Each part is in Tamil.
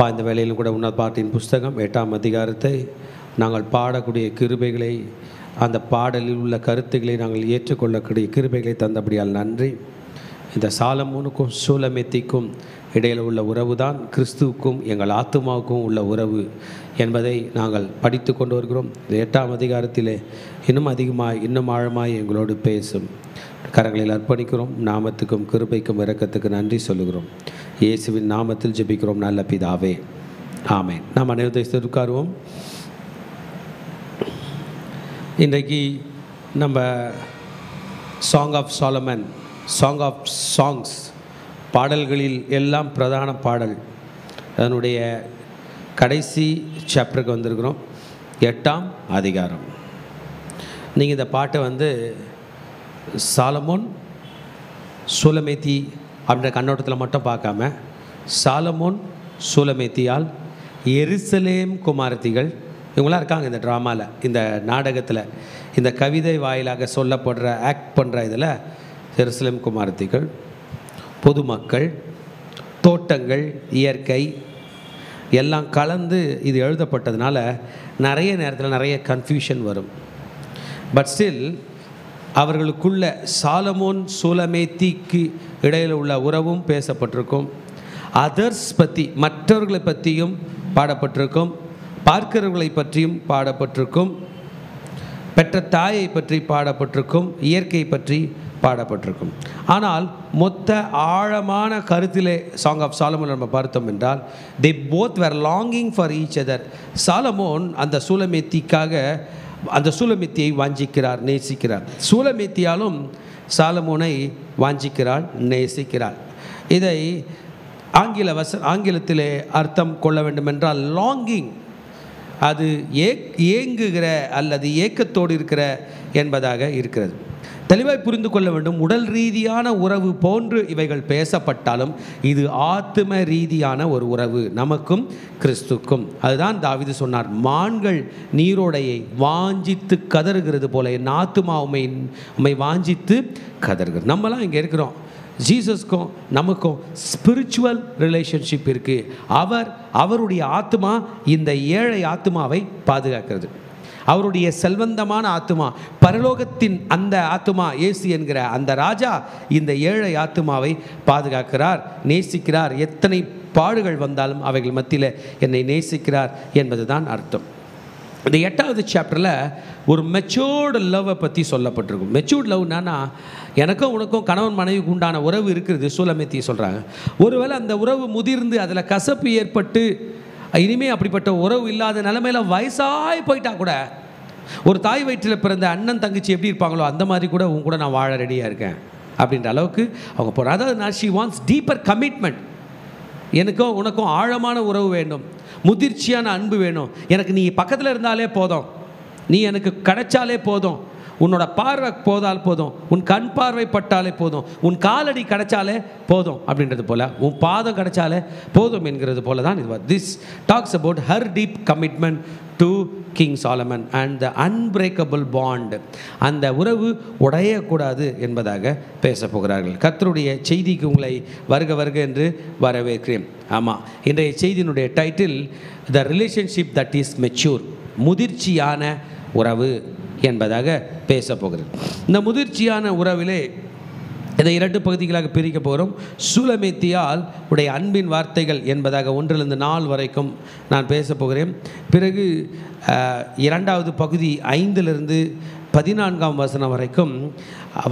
இந்த வேளையிலும் கூட உன்னத பாட்டின் புஸ்தகம் 8ஆம் அதிகாரத்தை நாங்கள் பாடக்கூடிய கிருபைகளை, அந்த பாடலில் உள்ள கருத்துக்களை நாங்கள் ஏற்றுக்கொள்ளக்கூடிய கிருபைகளை தந்தபடியால் நன்றி. இந்த சாலமோனுக்கும் சூலமேத்திக்கும் இடையில் உள்ள உறவு தான் கிறிஸ்துவுக்கும் எங்கள் ஆத்துமாவுக்கும் உள்ள உறவு என்பதை நாங்கள் படித்து கொண்டு வருகிறோம். 8ஆம் அதிகாரத்திலே இன்னும் அதிகமாய் இன்னும் ஆழமாய் எங்களோடு பேசும். கரங்களில் அர்ப்பணிக்கிறோம். நாமத்துக்கும் கிருபைக்கும் இரக்கத்துக்கு நன்றி சொல்லுகிறோம். இயேசுவின் நாமத்தில் ஜெபிக்கிறோம் நல்ல பிதாவே, ஆமென். நாம் அனைவரும் உட்காருவோம். இன்றைக்கு நம்ம song of Solomon, song of songs, பாடல்களில் எல்லாம் பிரதான பாடல், அதனுடைய கடைசி சாப்டருக்கு வந்திருக்கிறோம். 8ஆம் அதிகாரம். நீங்கள் இந்த பாட்டை சாலமோன் சூலமேத்தி அப்படின்ற கண்ணோட்டத்தில் மட்டும் பார்க்காம, சாலமோன் சூலமேத்தியால் எருசலேம் குமாரத்திகள் இவங்களாம் இருக்காங்க இந்த ட்ராமாவில், இந்த நாடகத்தில், இந்த கவிதை வாயிலாக சொல்லப்படுற ஆக்ட் பண்ணுற இதில் எருசலேம் குமாரத்திகள், பொதுமக்கள், தோட்டங்கள், இயற்கை எல்லாம் கலந்து இது எழுதப்பட்டதுனால நிறைய நேரத்தில் நிறைய கன்ஃபியூஷன் வரும். பட் ஸ்டில் அவர்களுக்குள்ள சாலமோன் சூலமேத்திக்கு இடையில் உள்ள உறவும் பேசப்பட்டிருக்கும். அதர்ஸ் பற்றி, மற்றவர்களை பற்றியும் பாடப்பட்டிருக்கும். பார்க்கிறவர்களை பற்றியும் பாடப்பட்டிருக்கும். பெற்ற தாயை பற்றி பாடப்பட்டிருக்கும். இயற்கை பற்றி பாடப்பட்டிருக்கும். ஆனால் மொத்த ஆழமான கருத்திலே சாங் ஆஃப் சாலமோன் நம்ம பார்த்தோம் என்றால், they both were longing for each other. Solomon அந்த சூலமேத்திக்காக அந்த சூலமேத்தியை வாஞ்சிக்கிறார், நேசிக்கிறார். சூலமேத்தியாலும் சாலமோனை வாஞ்சிக்கிறாள், நேசிக்கிறாள். இதை ஆங்கிலத்திலே அர்த்தம் கொள்ள வேண்டும் என்றால் லாங்கிங், அது ஏங்குகிற அல்லது ஏக்கத்தோடு இருக்கிற என்பதாக இருக்கிறது. தெளிவாய் புரிந்து கொள்ள வேண்டும். உடல் ரீதியான உறவு போன்று இவைகள் பேசப்பட்டாலும் இது ஆத்தும ரீதியான ஒரு உறவு, நமக்கும் கிறிஸ்துக்கும். அதுதான் தாவீது சொன்னார், மான்கள் நீரோடையை வாஞ்சித்து கதறுகிறது போல என் ஆத்துமா உம்மை வாஞ்சித்து கதறுகிறது. நம்மலாம் இங்கே இருக்கிறோம். ஜீசஸ்க்கும் நமக்கும் ஸ்பிரிச்சுவல் ரிலேஷன்ஷிப் இருக்குது. அவருடைய ஆத்மா இந்த ஏழை ஆத்மாவை பாதுகாக்கிறது. அவருடைய செல்வந்தமான ஆத்துமா, பரலோகத்தின் அந்த ஆத்துமா, இயேசு என்கிற அந்த ராஜா இந்த ஏழை ஆத்துமாவை பாதுகாக்கிறார், நேசிக்கிறார். எத்தனை பாடுகள் வந்தாலும் அவைகள் மத்தியில் என்னை நேசிக்கிறார் என்பது தான் அர்த்தம். இந்த 8வது சாப்டரில் ஒரு மெச்சூர்டு லவ்வை பற்றி சொல்லப்பட்டிருக்கும். மெச்சூர்டு லவ்னா, எனக்கும் உனக்கும் கணவன் மனைவிக்கு உண்டான உறவு இருக்கிறது, சூலமேத்தி சொல்கிறாங்க. ஒருவேளை அந்த உறவு முதிர்ந்து அதில் கசப்பு ஏற்பட்டு இனிமேல் அப்படிப்பட்ட உறவு இல்லாத நிலைமையில் வயசாகி போயிட்டா கூட, ஒரு தாய் வயிற்றில் பிறந்த அண்ணன் தங்கச்சி எப்படி இருப்பாங்களோ அந்த மாதிரி கூட உன் கூட நான் வாழ ரெடியாக இருக்கேன் அப்படின்ற அளவுக்கு அவங்க போகிறாங்க. அதாவது ஷி வாண்ட்ஸ் டீப்பர் கமிட்மெண்ட். எனக்கும் உனக்கும் ஆழமான உறவு வேண்டும், முதிர்ச்சியான அன்பு வேணும். எனக்கு நீ பக்கத்தில் இருந்தாலே போதும், நீ எனக்கு கிடைச்சாலே போதும், உன்னோட பார்வை போதால் போதும், உன் கண் பார்வை பட்டாலே போதும், உன் காலடி கிடைச்சாலே போதும் அப்படின்றது போல், உன் பாதம் கிடைச்சாலே போதும் என்கிறது போல தான் இது. This talks about her deep commitment to king Solomon and the unbreakable bond. அந்த உறவு உடையக்கூடாது என்பதாக பேச போகிறார்கள். கர்த்தருடைய செய்திக்கு உங்களை வருக வருக என்று வரவேற்கிறேன். ஆமாம், இன்றைய செய்தியினுடைய title the relationship that is mature, முதிர்ச்சியான உறவு என்பதாக பேச போகிறது. இந்த முதிர்ச்சியான உறவிலே இதை 2 பகுதிகளாக பிரிக்க போகிறோம். சூலமேத்தியால் உடைய அன்பின் வார்த்தைகள் என்பதாக 1லிருந்து 4 வரைக்கும் நான் பேச போகிறேன். பிறகு 2வது பகுதி 5லிருந்து 14ஆம் வசனம் வரைக்கும்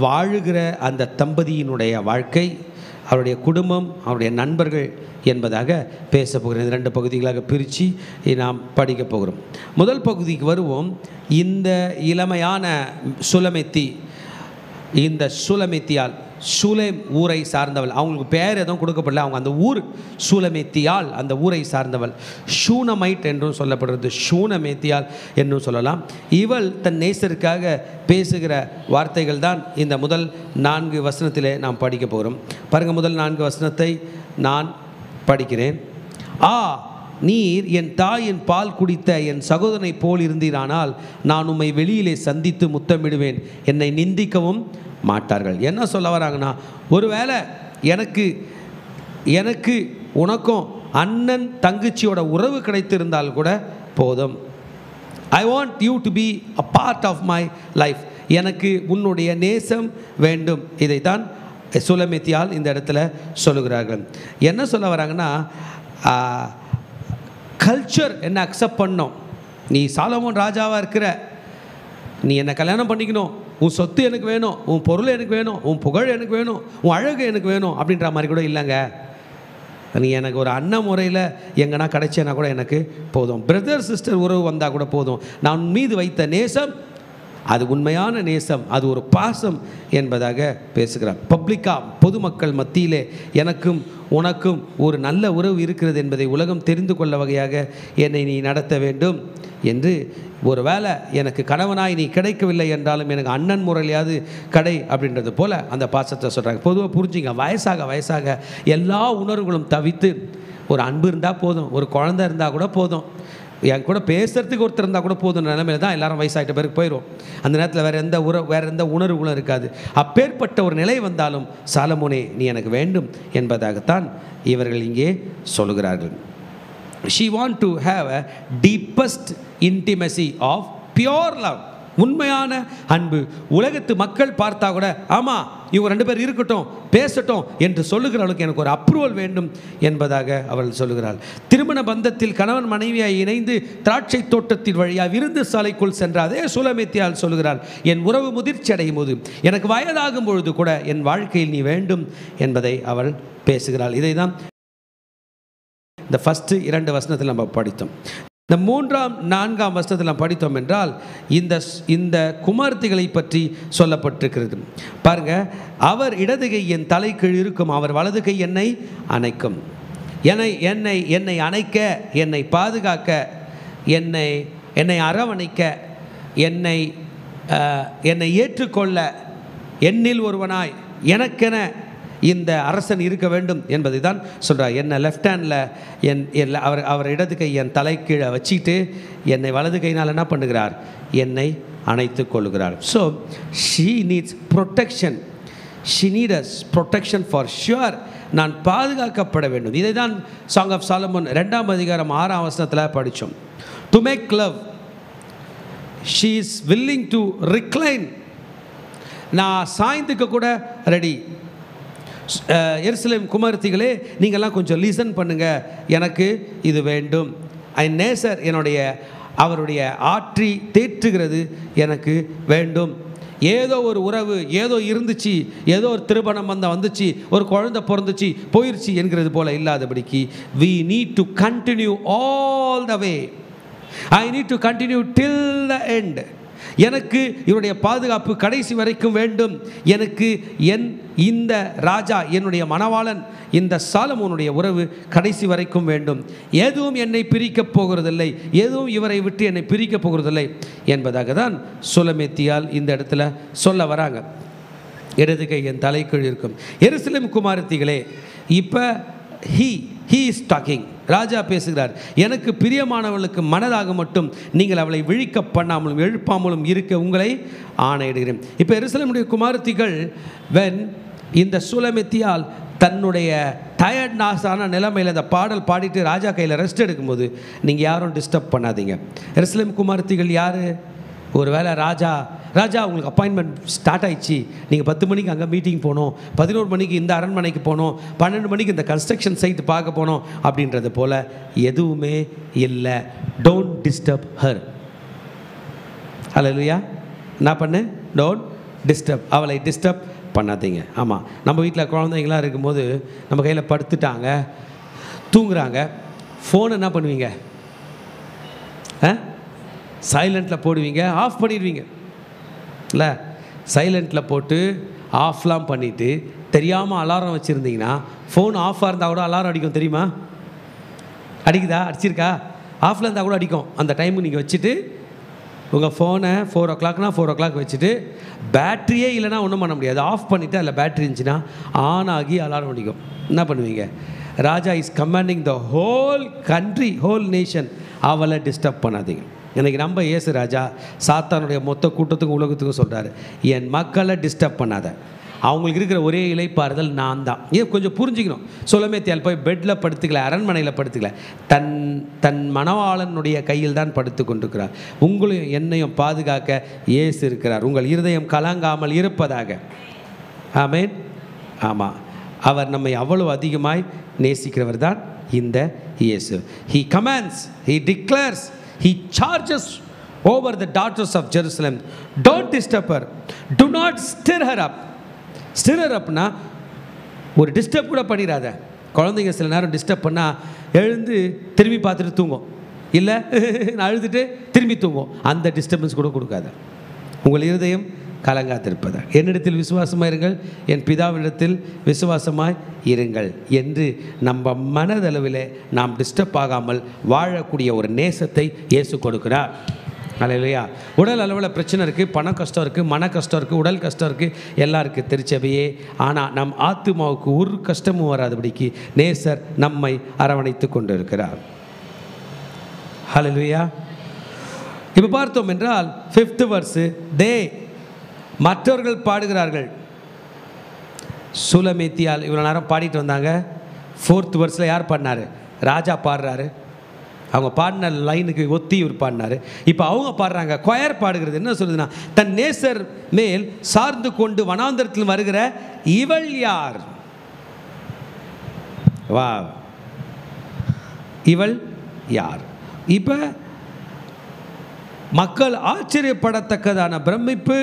வாழுகிற அந்த தம்பதியினுடைய வாழ்க்கை, அவருடைய குடும்பம், அவருடைய நண்பர்கள் என்பதாக பேச போகிறேன். 2 பகுதிகளாக பிரித்து நாம் படிக்க போகிறோம். முதல் பகுதிக்கு வருவோம். இந்த இளமையான சூலமேத்தி, இந்த சூலமேத்தியால், சூலேம் ஊரை சார்ந்தவள், அவங்களுக்கு பேர் எதுவும் கொடுக்கப்படல, அவங்க அந்த ஊர் சூலமேத்தியால் அந்த ஊரை சார்ந்தவள். ஷூனமைட் என்றும் சொல்லப்படுறது, ஷூனமேத்தியால் என்றும் சொல்லலாம். இவள் தன் நேசருக்காக பேசுகிற வார்த்தைகள் தான் இந்த முதல் 4 வசனத்திலே நாம் படிக்க போகிறோம். பாருங்கள், முதல் 4 வசனத்தை நான் படிக்கிறேன். நீர் என் தாயின் பால் குடித்த என் சகோதரனை போல் இருந்தீரானால் நான் உம்மை வெளியிலே சந்தித்து முத்தமிடுவேன், என்னை நிந்திக்கவும் மாட்டார்கள். என்ன சொல்ல வராங்கன்னா, ஒருவேளை எனக்கு உனக்கும் அண்ணன் தங்கச்சியோட உறவு கிடைத்திருந்தால் கூட போதும். I want you to be a part of my life. எனக்கு உன்னுடைய நேசம் வேண்டும். இதைத்தான் சுலமித்தியால் இந்த இடத்துல சொல்லுகிறார்கள். என்ன சொல்ல வராங்கன்னா, கல்ச்சர் என்ன அக்செப்ட் பண்ணோம். நீ சாலமோன் ராஜாவாக இருக்கிற, நீ என்னை கல்யாணம் பண்ணிக்கணும், உன் சொத்து எனக்கு வேணும், உன் பொருள் எனக்கு வேணும், உன் புகழ் எனக்கு வேணும், உன் அழகு எனக்கு வேணும் அப்படின்ற மாதிரி கூட இல்லைங்க. நீ எனக்கு ஒரு அண்ணன் முறையில் எங்கன்னா கிடைச்சேன்னா கூட எனக்கு போதும். பிரதர் சிஸ்டர் உறவு வந்தால் கூட போதும். நான் மீது வைத்த நேசம் அது உண்மையான நேசம், அது ஒரு பாசம் என்பதாக பேசுகிறார். பப்ளிக்காக பொதுமக்கள் மத்தியிலே எனக்கும் உனக்கும் ஒரு நல்ல உறவு இருக்கிறது என்பதை உலகம் தெரிந்து கொள்ள வகையாக என்னை நீ நடத்த வேண்டும் என்று, ஒரு வேளை எனக்கு கணவனாய் நீ கிடைக்கவில்லை என்றாலும் எனக்கு அண்ணன் முறையிலாவது கடை அப்படின்றது போல் அந்த பாசத்தை சொல்கிறாங்க. பொதுவாக புரிஞ்சுங்க, வயசாக வயசாக எல்லா உணர்வுகளும் தவித்து ஒரு அன்பு இருந்தால் போதும், ஒரு குழந்தை இருந்தால் கூட போதும், என் கூட பேசுகிறதுக்கு ஒருத்தர் இருந்தால் கூட போதும் நிலைமையில தான் எல்லாரும் வயசாகிட்ட பேருக்கு போயிடும். அந்த நேரத்தில் வேறு எந்த உணர்வுகளும் இருக்காது. அப்பேற்பட்ட ஒரு நிலை வந்தாலும் சாலமோனே நீ எனக்கு வேண்டும் என்பதாகத்தான் இவர்கள் இங்கே சொல்கிறார்கள். She want to have a deepest intimacy of pure love. உண்மையான அன்பு. உலகத்து மக்கள் பார்த்தா கூட ஆமாம் இவங்க 2 பேர் இருக்கட்டும் பேசட்டும் என்று சொல்லுகிற அளவுக்கு எனக்கு ஒரு அப்ரூவல் வேண்டும் என்பதாக அவள் சொல்லுகிறாள். திருமண பந்தத்தில் கணவன் மனைவியாய் இணைந்து திராட்சை தோட்டத்தின் வழியாக விருந்து சாலைக்குள் சென்ற அதே சுலமித்தியால் சொல்லுகிறாள், என் உறவு முதிர்ச்சி அடையும் போது, எனக்கு வயதாகும் பொழுது கூட என் வாழ்க்கையில் நீ வேண்டும் என்பதை அவள் பேசுகிறாள். இதை தான் இந்த ஃபஸ்ட்டு 2 வசனத்தில் நம்ம படித்தோம். இந்த 3ஆம் 4ஆம் வசனத்தில் நாம் படித்தோம் என்றால் இந்த குமார்த்திகளை பற்றி சொல்லப்பட்டிருக்கிறது. பாருங்க, அவர் இடது கை என் தலைக்கீழ் இருக்கும், அவர் வலது கை என்னை அணைக்கும். என்னை அணைக்க, என்னை பாதுகாக்க, என்னை அரவணைக்க, என்னை ஏற்றுக்கொள்ள, என்னில் ஒருவனாய் எனக்கென இந்த அரசன் இருக்க வேண்டும் என்பதை தான் சொல்கிறார். என்னை லெஃப்ட் ஹேண்டில் அவர் இடது கை என் தலை கீழே வச்சுட்டு என்னை வலது கையினால் என்ன பண்ணுகிறார், என்னை அணைத்து கொள்கிறார். So she needs protection. She needs protection for sure. நான் பாதுகாக்கப்பட வேண்டும். இதை தான் சாங் ஆஃப் சாலமோன் 2ஆம் அதிகாரம் 6ஆம் வசனத்தில் படித்தோம். To make love she is willing to recline. நான் சாய்ந்துக்க கூட ரெடி. எருசலேம் குமாரத்திகளே, நீங்கள்லாம் கொஞ்சம் லிசன் பண்ணுங்கள், எனக்கு இது வேண்டும். நேசர் அவருடைய ஆற்றி தேற்றுகிறது எனக்கு வேண்டும். ஏதோ ஒரு உறவு ஏதோ இருந்துச்சு, ஏதோ ஒரு திருமணம் வந்துச்சு, ஒரு குழந்தை பிறந்துச்சு போயிடுச்சு என்கிறது போல இல்லாதபடிக்கு we need to continue all the way. I need to continue till the end. எனக்கு இவருடைய பாதுகாப்பு கடைசி வரைக்கும் வேண்டும். எனக்கு இந்த ராஜா, என்னுடைய மணவாளன், இந்த சாலமோனுடைய உறவு கடைசி வரைக்கும் வேண்டும். எதுவும் என்னை பிரிக்கப் போகிறதில்லை, எதுவும் இவரை விட்டு என்னை பிரிக்கப் போகிறதில்லை என்பதாக தான் சுலமித்தியால் இந்த இடத்துல சொல்ல வராங்க. இடது கை என் தலைக்கீழ் இருக்கும். எருசலேம் குமாரத்திகளே, இப்போ he is talking. ராஜா பேசுகிறார். எனக்கு பிரியமானவர்களுக்கு மனதாக மட்டும் நீங்கள் அவளை விழிக்க பண்ணாமலும் எழுப்பாமலும் இருக்க உங்களை ஆணையிடுகிறேன். இப்போ எருசலேமுடைய குமாரத்திகள் இந்த சுலமித்தியால் தன்னுடைய டயர்ட்னாஸான நிலைமையில் அந்த பாடல் பாடிட்டு ராஜா கையில் ரெஸ்ட் எடுக்கும்போது நீங்கள் யாரும் டிஸ்டர்ப் பண்ணாதீங்க. எருசலேம் குமாரத்திகள் யார்? ஒரு வேளை ராஜா உங்களுக்கு அப்பாயின்மெண்ட் ஸ்டார்ட் ஆயிடுச்சு, நீங்கள் 10 மணிக்கு அங்கே மீட்டிங் போகணும், 11 மணிக்கு இந்த அரண்மனைக்கு போகணும், 12 மணிக்கு இந்த கன்ஸ்ட்ரக்ஷன் சைட் பார்க்க போகணும் அப்படின்றது போல் எதுவுமே இல்லை. Don't disturb her. ஹல்லேலூயா. என்ன பண்ணு? Don't disturb. அவளை டிஸ்டர்ப் பண்ணாதீங்க. ஆமாம், நம்ம வீட்டில் குழந்தைங்களாம் இருக்கும்போது நம்ம கையில் படுத்துட்டாங்க, தூங்குறாங்க, ஃபோன் என்ன பண்ணுவீங்க? சைலண்ட்டில் போடுவீங்க, ஆஃப் பண்ணிடுவீங்க இல்லை? சைலண்ட்டில் போட்டு ஆஃப்லாம் பண்ணிவிட்டு தெரியாமல் அலாரம் வச்சுருந்தீங்கன்னா ஃபோன் ஆஃபாக இருந்தால் கூட அலாரம் அடிக்கும், தெரியுமா? அடிக்குதா? அடிச்சிருக்கா? ஆஃபில் இருந்தால் கூட அடிக்கும். அந்த டைமுக்கு நீங்கள் வச்சுட்டு உங்கள் ஃபோனை 4 o'clockனா 4 o'clock வச்சுட்டு, பேட்ரியே இல்லைனா ஒன்றும் பண்ண முடியாது, ஆஃப் பண்ணிவிட்டு அதில் பேட்ரி இருந்துச்சுன்னா ஆன் ஆகி அலாரம் அடிக்கும். என்ன பண்ணுவீங்க? Raja is commanding the whole country, whole nation, அவளை டிஸ்டர்ப் பண்ணாதீங்க. எனக்கு நம்ம இயேசு ராஜா சாத்தானுடைய மொத்த கூட்டத்துக்கும் உலகத்துக்கும் சொல்கிறாரு, என் மக்களை டிஸ்டர்ப் பண்ணாத, அவங்களுக்கு இருக்கிற ஒரே இளைப்பாறுதல் நான் தான். ஏன் கொஞ்சம் புரிஞ்சுக்கணும். சுலமேத்தியால் போய் பெட்டில் படுத்துக்கல, அரண்மனையில் படுத்துக்கல, தன் மணவாளனுடைய கையில் தான் படுத்து கொண்டிருக்கிறார். உங்களையும் என்னையும் பாதுகாக்க இயேசு இருக்கிறார். உங்கள் இருதயம் கலங்காமல் இருப்பதாக. ஆமென். ஆமாம், அவர் நம்மை அவ்வளவு அதிகமாய் நேசிக்கிறவர் தான் இந்த இயேசு. He commands, he declares, he charges over the daughters of Jerusalem. Don't disturb her, do not stir her up. Stir her upனா ஒரு டிஸ்டர்ப் கூட பண்ணிடாத. குழந்தைங்க சில நேரம் டிஸ்டர்ப் பண்ணால் எழுந்து திரும்பி பார்த்துட்டு தூங்கும், இல்லை நான் அழுதுட்டு திரும்பி தூங்கும். அந்த டிஸ்டர்பன்ஸ் கூட கொடுக்காத. உங்கள் இருதயம் கலங்காதிருப்பதா. என்னிடத்தில் விசுவாசமாக இருங்கள், என் பிதாவினிடத்தில் விசுவாசமாய் இருங்கள் என்று நம்ம மனதளவில் நாம் டிஸ்டர்ப் ஆகாமல் வாழக்கூடிய ஒரு நேசத்தை இயேசு கொடுக்கிறார். அல்லேலூயா. உடல் அளவில் பிரச்சனை இருக்குது, பண கஷ்டம் இருக்குது, மன கஷ்டம் இருக்குது, உடல் கஷ்டம் இருக்குது, எல்லாருக்கும் திருச்சபையே. ஆனால் நம் ஆத்துமாவுக்கு ஒரு கஷ்டமும் வராதபடிக்கு நேசர் நம்மை அரவணைத்து கொண்டு இருக்கிறார். அல்லேலூயா. இப்போ பார்த்தோம் என்றால் 5th verse, மற்றவர்கள் பாடுகிறார்கள். சுலமேத்தியால் இவ்வளோ நேரம் பாடிட்டு வந்தாங்க. 4th verse யார் பாடினார்? ராஜா பாடுறாரு. அவங்க பாடின லைனுக்கு ஒத்தி இவர் பாடினார். இப்போ அவங்க பாடுறாங்க. கொயர் பாடுகிறது என்ன சொல்லுதுன்னா, தன் நேசர் மேல் சார்ந்து கொண்டு வனாந்தரத்தில் வருகிற இவள் யார்? வா, இவள் யார்? இப்போ மக்கள் ஆச்சரியப்படத்தக்கதான பிரமிப்பு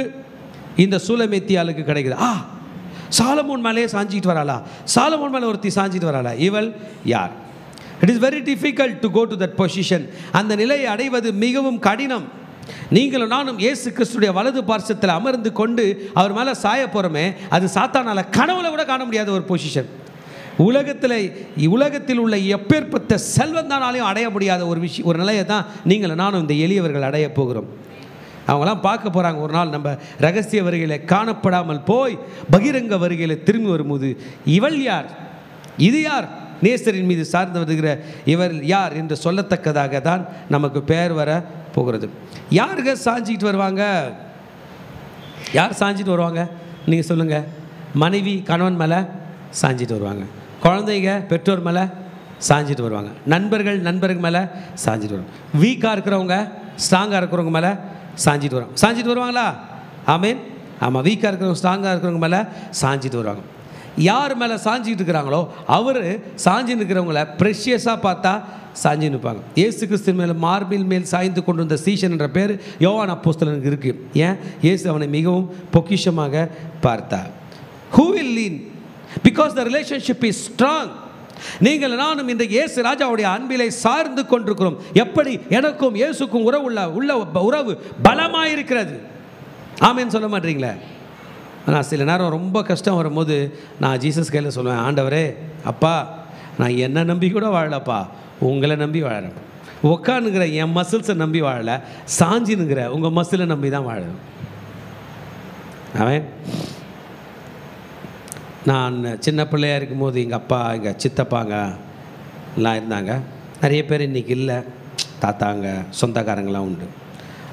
இந்த சூலமேத்தியாளுக்கு கிடைக்குது. சாலமோன் மேலே சாஞ்சிட்டு வராளா? சாலமோன் மேலே ஒருத்தி சாஞ்சிட்டு வராளா? இவள் யார்? It is very difficult to go to that position. அந்த நிலையை அடைவது மிகவும் கடினம். நீங்களும் நானும் இயேசு கிறிஸ்துடைய வலது பார்சத்தில் அமர்ந்து கொண்டு அவர் மேலே சாய போகிறோமே, அது சாத்தானால கனவுல கூட காண முடியாத ஒரு பொசிஷன். உலகத்தில் உள்ள எப்பேற்பட்ட செல்வந்தானாலையும் அடைய முடியாத ஒரு நிலையை தான் நீங்களும் நானும் இந்த எளியவர்கள் அடைய போகிறோம். அவங்களாம் பார்க்க போகிறாங்க. ஒரு நாள் நம்ம ரகசிய வருகையில் காணப்படாமல் போய் பகிரங்க வருகையில் திரும்பி வரும்போது இவள் யார், இது யார், நேசரின் மீது சார்ந்து வருகிற இவர் யார் என்று சொல்லத்தக்கதாக தான் நமக்கு பெயர் வர போகிறது. யாருங்க சாஞ்சிக்கிட்டு வருவாங்க? யார் சாஞ்சிட்டு வருவாங்க? நீங்கள் சொல்லுங்கள். மனைவி கணவன் மேலே சாஞ்சிட்டு வருவாங்க, குழந்தைங்க பெற்றோர் மேலே சாஞ்சிட்டு வருவாங்க, நண்பர்கள் மேலே சாஞ்சிட்டு வருவாங்க, வீக்காக இருக்கிறவங்க ஸ்ட்ராங்காக இருக்கிறவங்க மேலே சாஞ்சிட்டு வருவாங்களா? ஆமேன். ஆமாம், வீக்காக இருக்கிறவங்க ஸ்ட்ராங்காக இருக்கிறவங்க மேலே சாஞ்சிட்டு வருவாங்க. யார் மேலே சாஞ்சிட்டு இருக்கிறாங்களோ அவர் சாஞ்சி நிற்கிறவங்கள ப்ரெஷியஸாக பார்த்தா சாஞ்சி நிற்பாங்க. இயேசு கிறிஸ்து மேலே மார்பில் மேல் சாய்ந்து கொண்டு வந்த சீஷன் என்ற பேர் யோவான் அப்போஸ்தலனுக்கு இருக்குது. ஏன்? இயேசு அவனை மிகவும் பொக்கிஷமாக பார்த்தார். Who will lean? Because the relationship is strong. நீங்கள் நானும் இன்றைக்கு இயேசு ராஜாவுடைய அன்பிலை சார்ந்து கொண்டிருக்கிறோம். எப்படி? எனக்கும் இயேசுக்கும் உறவு பலமாயிருக்கிறது. ஆமேன்னு சொல்ல மாட்டீங்களே? ஆனால் சில நேரம் ரொம்ப கஷ்டம் வரும்போது நான் ஜீசஸ் கையில் சொல்லுவேன், ஆண்டவரே அப்பா, நான் என்னை நம்பி கூட வாழலப்பா, உங்களை நம்பி வாழறேன். உக்காந்துங்கிற என் மசில்ஸை நம்பி வாழலை, சாஞ்சினுங்கிற உங்கள் மசிலை நம்பி தான் வாழறேன். அவன் நான் சின்ன பிள்ளையாக இருக்கும்போது எங்கள் அப்பா, எங்கள் சித்தப்பாங்க எல்லாம் இருந்தாங்க. நிறைய பேர் இன்றைக்கி இல்லை. தாத்தாங்க, சொந்தக்காரங்களாம் உண்டு,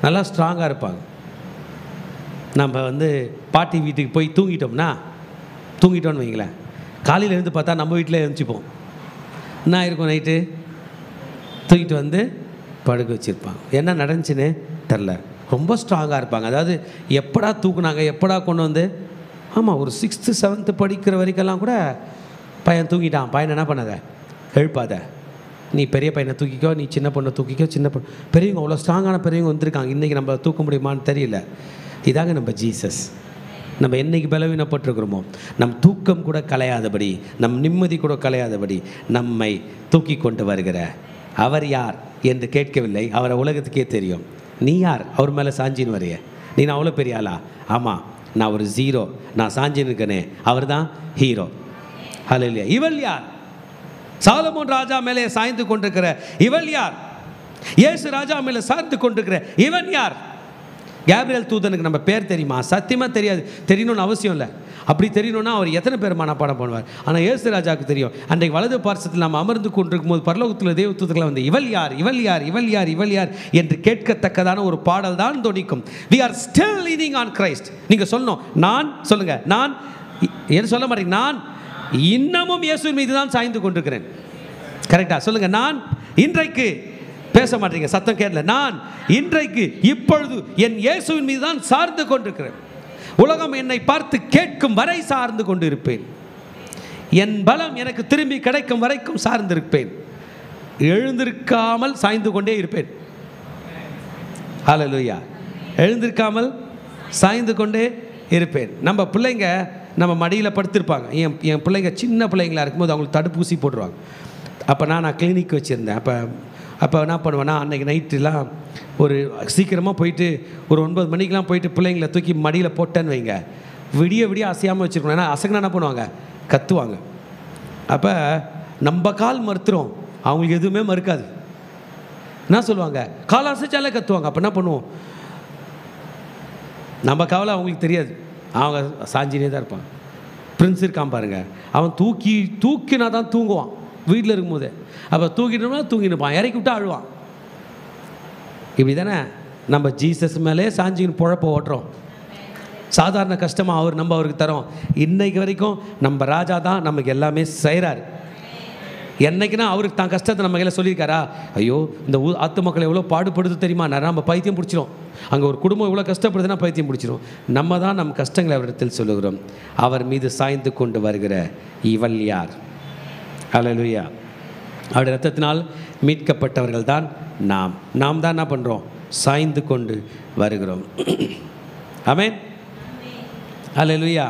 நல்லா ஸ்ட்ராங்காக இருப்பாங்க. நம்ம பாட்டி வீட்டுக்கு போய் தூங்கிட்டோன்னு வைங்களேன், காலையில் இருந்து பார்த்தா நம்ம வீட்டில் எழுந்திரிப்போம். என்ன இருக்கும், நைட்டு தூக்கிட்டு படுக்க வச்சுருப்பாங்க. என்ன நடந்துச்சுன்னு தெரில, ரொம்ப ஸ்ட்ராங்காக இருப்பாங்க. அதாவது எப்படா தூக்குனாங்க, எப்படா கொண்டு ஆமாம், ஒரு 6th 7th படிக்கிற வரைக்கெல்லாம் கூட பையன் தூங்கிட்டான், பையனை என்ன பண்ணாத, எழுப்பாத, நீ பெரிய பையனை தூக்கிக்கோ, நீ சின்ன பொண்ணை தூக்கிக்கோ. சின்ன பொண்ணு, பெரியவங்க அவ்வளோ ஸ்ட்ராங்கான பெரியவங்க வந்திருக்காங்க. இன்றைக்கி நம்ம தூக்க முடியுமான்னு தெரியல. இதாங்க நம்ம ஜீசஸ். நம்ம என்றைக்கு பலவீனப்பட்டிருக்கிறோமோ, நம் தூக்கம் கூட கலையாதபடி, நம் நிம்மதி கூட கலையாதபடி நம்மை தூக்கி கொண்டு வருகிற அவர் யார் என்று கேட்கவில்லை. அவரை உலகத்துக்கே தெரியும். நீ யார் அவர் மேலே சாஞ்சின்னு வரைய? நீ நான் அவ்வளோ பெரிய ஆளா? ஆமாம், நான் ஒரு ஜீரோ, நான் சாஞ்சின்னு இருக்கனே, அவர் தான் ஹீரோ. ஹல்லேலூயா. இவள் யார்? சாலமோன் ராஜா மேலே சாய்ந்து கொண்டிருக்கிற இவள் யார்? இயேசு ராஜா மேலே சார்ந்து கொண்டிருக்கிற இவன் யார்? கேப்ரியல் தூதனுக்கு நம்ம பேர் தெரியுமா? சத்தியமாக தெரியாது. தெரியணும்னு அவசியம் இல்லை. அப்படி தெரியணும்னா அவர் எத்தனை பேர் மனப்பாடம் பண்ணுவார். ஆனால் இயேசு ராஜாவுக்கு தெரியும். அன்றைக்கு வலது பார்சத்தில் நாம் அமர்ந்து கொண்டிருக்கும் போது பரலோகத்தில் தேவ தூதர்கள் இவள் யார், இவள் யார், இவள் யார், இவள் யார் என்று கேட்கத்தக்கதான ஒரு பாடல் தான் தொனிக்கும். We are still leaning on Christ. நீங்கள் சொல்லணும், நான் சொல்லுங்க, நான் என்ன சொல்ல மாட்டேங்க, நான் இன்னமும் இயேசுவின் மீது தான் சாய்ந்து கொண்டிருக்கிறேன். கரெக்டா சொல்லுங்க. நான் இன்றைக்கு பேச மாட்டீங்க, சத்தம் கேட்கல. நான் இன்றைக்கு இப்பொழுது என் இயேசுவின் மீது தான் சார்ந்து கொண்டிருக்கிறேன். உலகம் என்னை பார்த்து கேட்கும் வரை சார்ந்து கொண்டு இருப்பேன். என் பலம் எனக்கு திரும்பி கிடைக்கும் வரைக்கும் சார்ந்திருப்பேன். எழுந்திருக்காமல் சாய்ந்து கொண்டே இருப்பேன். ஹல்லேலூயா. எழுந்திருக்காமல் சாய்ந்து கொண்டே இருப்பேன். நம்ம பிள்ளைங்க நம்ம மடியில் படுத்திருப்பாங்க. என் பிள்ளைங்க சின்ன பிள்ளைங்களா இருக்கும்போது அவங்களுக்கு தடுப்பூசி போட்டுருவாங்க. அப்போ நான் கிளினிக் வச்சுருந்தேன். அப்போ என்ன பண்ணுவேன்னா, அன்றைக்கி நைட்டுலாம் ஒரு சீக்கிரமாக போயிட்டு ஒரு 9 மணிக்கெலாம் போயிட்டு பிள்ளைங்களை தூக்கி மடியில் போட்டேன்னு வைங்க, விடிய விடிய அசையாமல் வச்சுருக்கணும். ஏன்னா அசைனா என்ன பண்ணுவாங்க, கத்துவாங்க. அப்போ நம்ம கால் மறுத்துறோம், அவங்களுக்கு எதுவுமே மறுக்காது. என்ன சொல்லுவாங்க, கால் அசைச்சாலே கத்துவாங்க. அப்போ என்ன பண்ணுவோம், நம்ம கவலை அவங்களுக்கு தெரியாது, அவங்க சாஞ்சினே தான் இருப்பாங்க. பிரின்ஸ் இருக்கான் பாருங்க, அவன் தூக்கினா தான் தூங்குவான் வீட்டில் இருக்கும்போது. அப்போ தூக்கிட்டோம்னா தூங்கினுப்பான், இறக்கி விட்டா அழுவான். இப்படி தானே நம்ம ஜீசஸ் மேலே சாஞ்சின்னு பொழப்ப ஓட்டுறோம். சாதாரண கஷ்டமாக நம்ம அவருக்கு தரோம். இன்னைக்கு வரைக்கும் நம்ம ராஜா தான் நமக்கு எல்லாமே செய்கிறாரு. என்னைக்குன்னா அவருக்கு தான் கஷ்டத்தை நம்ம கையில் சொல்லியிருக்காரா, ஐயோ இந்த ஆத்து மக்களை எவ்வளோ பாடுபடுது தெரியுமா, நம்ம பைத்தியம் பிடிச்சிரும். அங்கே ஒரு குடும்பம் எவ்வளோ கஷ்டப்படுதுன்னா பைத்தியம் பிடிச்சிரும். நம்ம தான் நம்ம கஷ்டங்களை அவரிடத்தில் சொல்லுகிறோம். அவர் மீது சாய்ந்து கொண்டு வருகிற இவள் யார்? ஹல்லேலூயா. அவருடைய இரத்தத்தினால் மீட்கப்பட்டவர்கள் தான் நாம் தான் என்ன பண்ணுறோம், சாய்ந்து கொண்டு வருகிறோம். ஆமென். ஹல்லேலூயா.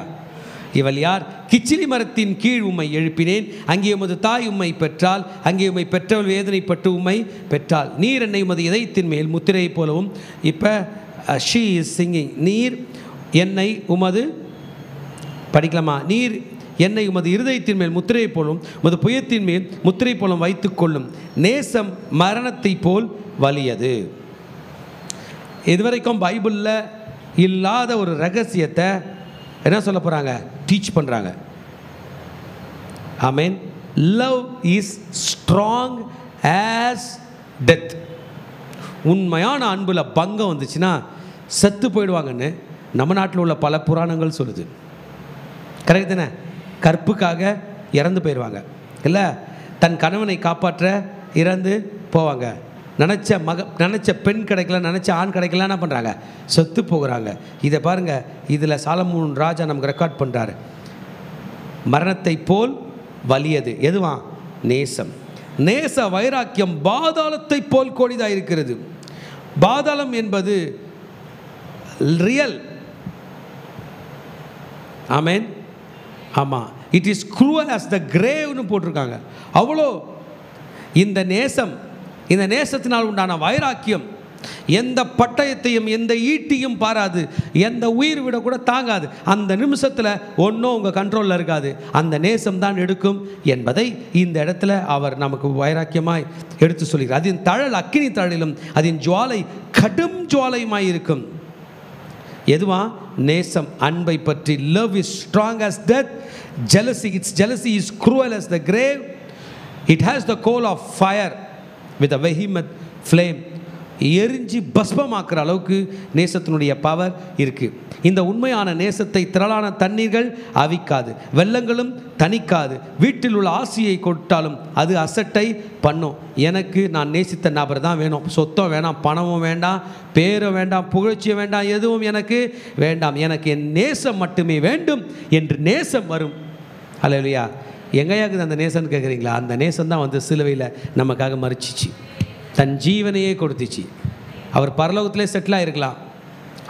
இவள் யார்? கிச்சிலி மரத்தின் கீழ் உம்மை எழுப்பினேன், அங்கே உமது தாய் உம்மை பெற்றால், அங்கே உம்மை பெற்றவள் வேதனைப்பட்டு உம்மை பெற்றால். நீர் என்னை உமது இதயத்தின் மேல் முத்திரை போலவும். இப்போ ஷீ இஸ் சிங்கிங். நீர் என்னை உமது, படிக்கலாமா, நீர் என்னை உமது இருதயத்தின் மேல் முத்திரை போலும், உமது புயத்தின் மேல் முத்திரை போலும் வைத்துக்கொள்ளும். நேசம் மரணத்தை போல் வலியது. இதுவரைக்கும் பைபிளில் இல்லாத ஒரு ரகசியத்தை என்ன சொல்ல போகிறாங்க, டீச் பண்ணுறாங்க. Amen. Love is strong as death. உண்மையான அன்புல பங்கம் வந்துச்சுன்னா செத்து போயிடுவாங்கன்னு நம்ம நாட்டில் உள்ள பல புராணங்கள் சொல்லுது. கரெக்ட் தானே? கற்புக்காக இறந்து போயிடுவாங்க இல்லை, தன் கணவனை காப்பாற்ற இறந்து போவாங்க. நினச்ச பெண் கிடைக்கல, நினச்ச ஆண் கிடைக்கல, என்ன பண்ணுறாங்க, செத்து போகிறாங்க. இதை பாருங்கள், இதில் சாலமோன் ராஜா நமக்கு ரெக்கார்ட் பண்ணுறாரு. மரணத்தை போல் வலியது எதுவா? நேசம். நேச வைராக்கியம் பாதாளத்தை போல் கோடிதாக இருக்கிறது. பாதாளம் என்பது ரியல். ஆமென். ஆமாம். It is cruel as the graveனு போட்டிருக்காங்க. அவ்வளோ இந்த நேசம், இந்த நேசத்தினால் உண்டான வைராக்கியம் எந்த பட்டயத்தையும் எந்த ஈட்டியும் பாராது, எந்த உயிர் விட கூட தாங்காது. அந்த நிமிஷத்தில் ஒன்றும் உங்கள் கண்ட்ரோலில் இருக்காது. அந்த நேசம் தான் எடுக்கும் என்பதை இந்த இடத்துல அவர் நமக்கு வைராக்கியமாய் எடுத்து சொல்கிறார். அதன் தழல் அக்கினி தழலிலும் அதன் ஜுவாலை கடும் ஜுவாலையுமாய் இருக்கும். எதுவா? நேசம், அன்பை பற்றி. love is strong as death. Its jealousy is cruel as the grave. It has the coal of fire with a vehement flame. எரிஞ்சு பஸ்பமாக்குற அளவுக்கு நேசத்தினுடைய பவர் இருக்குது. இந்த உண்மையான நேசத்தை திரளான தண்ணீர்கள் அவிக்காது, வெள்ளங்களும் தணிக்காது. வீட்டில் உள்ள ஆசையை கொடுத்தாலும் அது அசட்டை பண்ணும். எனக்கு நான் நேசித்த நபர் தான் வேணும். சொத்தம் வேண்டாம், பணமும் வேண்டாம், பேரும் வேண்டாம், புகழ்ச்சியும் வேண்டாம், எதுவும் எனக்கு வேண்டாம். எனக்கு என் நேசம் மட்டுமே வேண்டும் என்று நேசம் வரும். அல்லேலூயா. எங்கேயாக்குது அந்த நேசம்னு கேட்குறீங்களா? அந்த நேசம் தான் வந்து சிலுவையில் நமக்காக மறிச்சிச்சு, தன் ஜீவனையே கொடுத்துச்சு. அவர் பரலோகத்திலே செட்டில் ஆகிருக்கலாம்,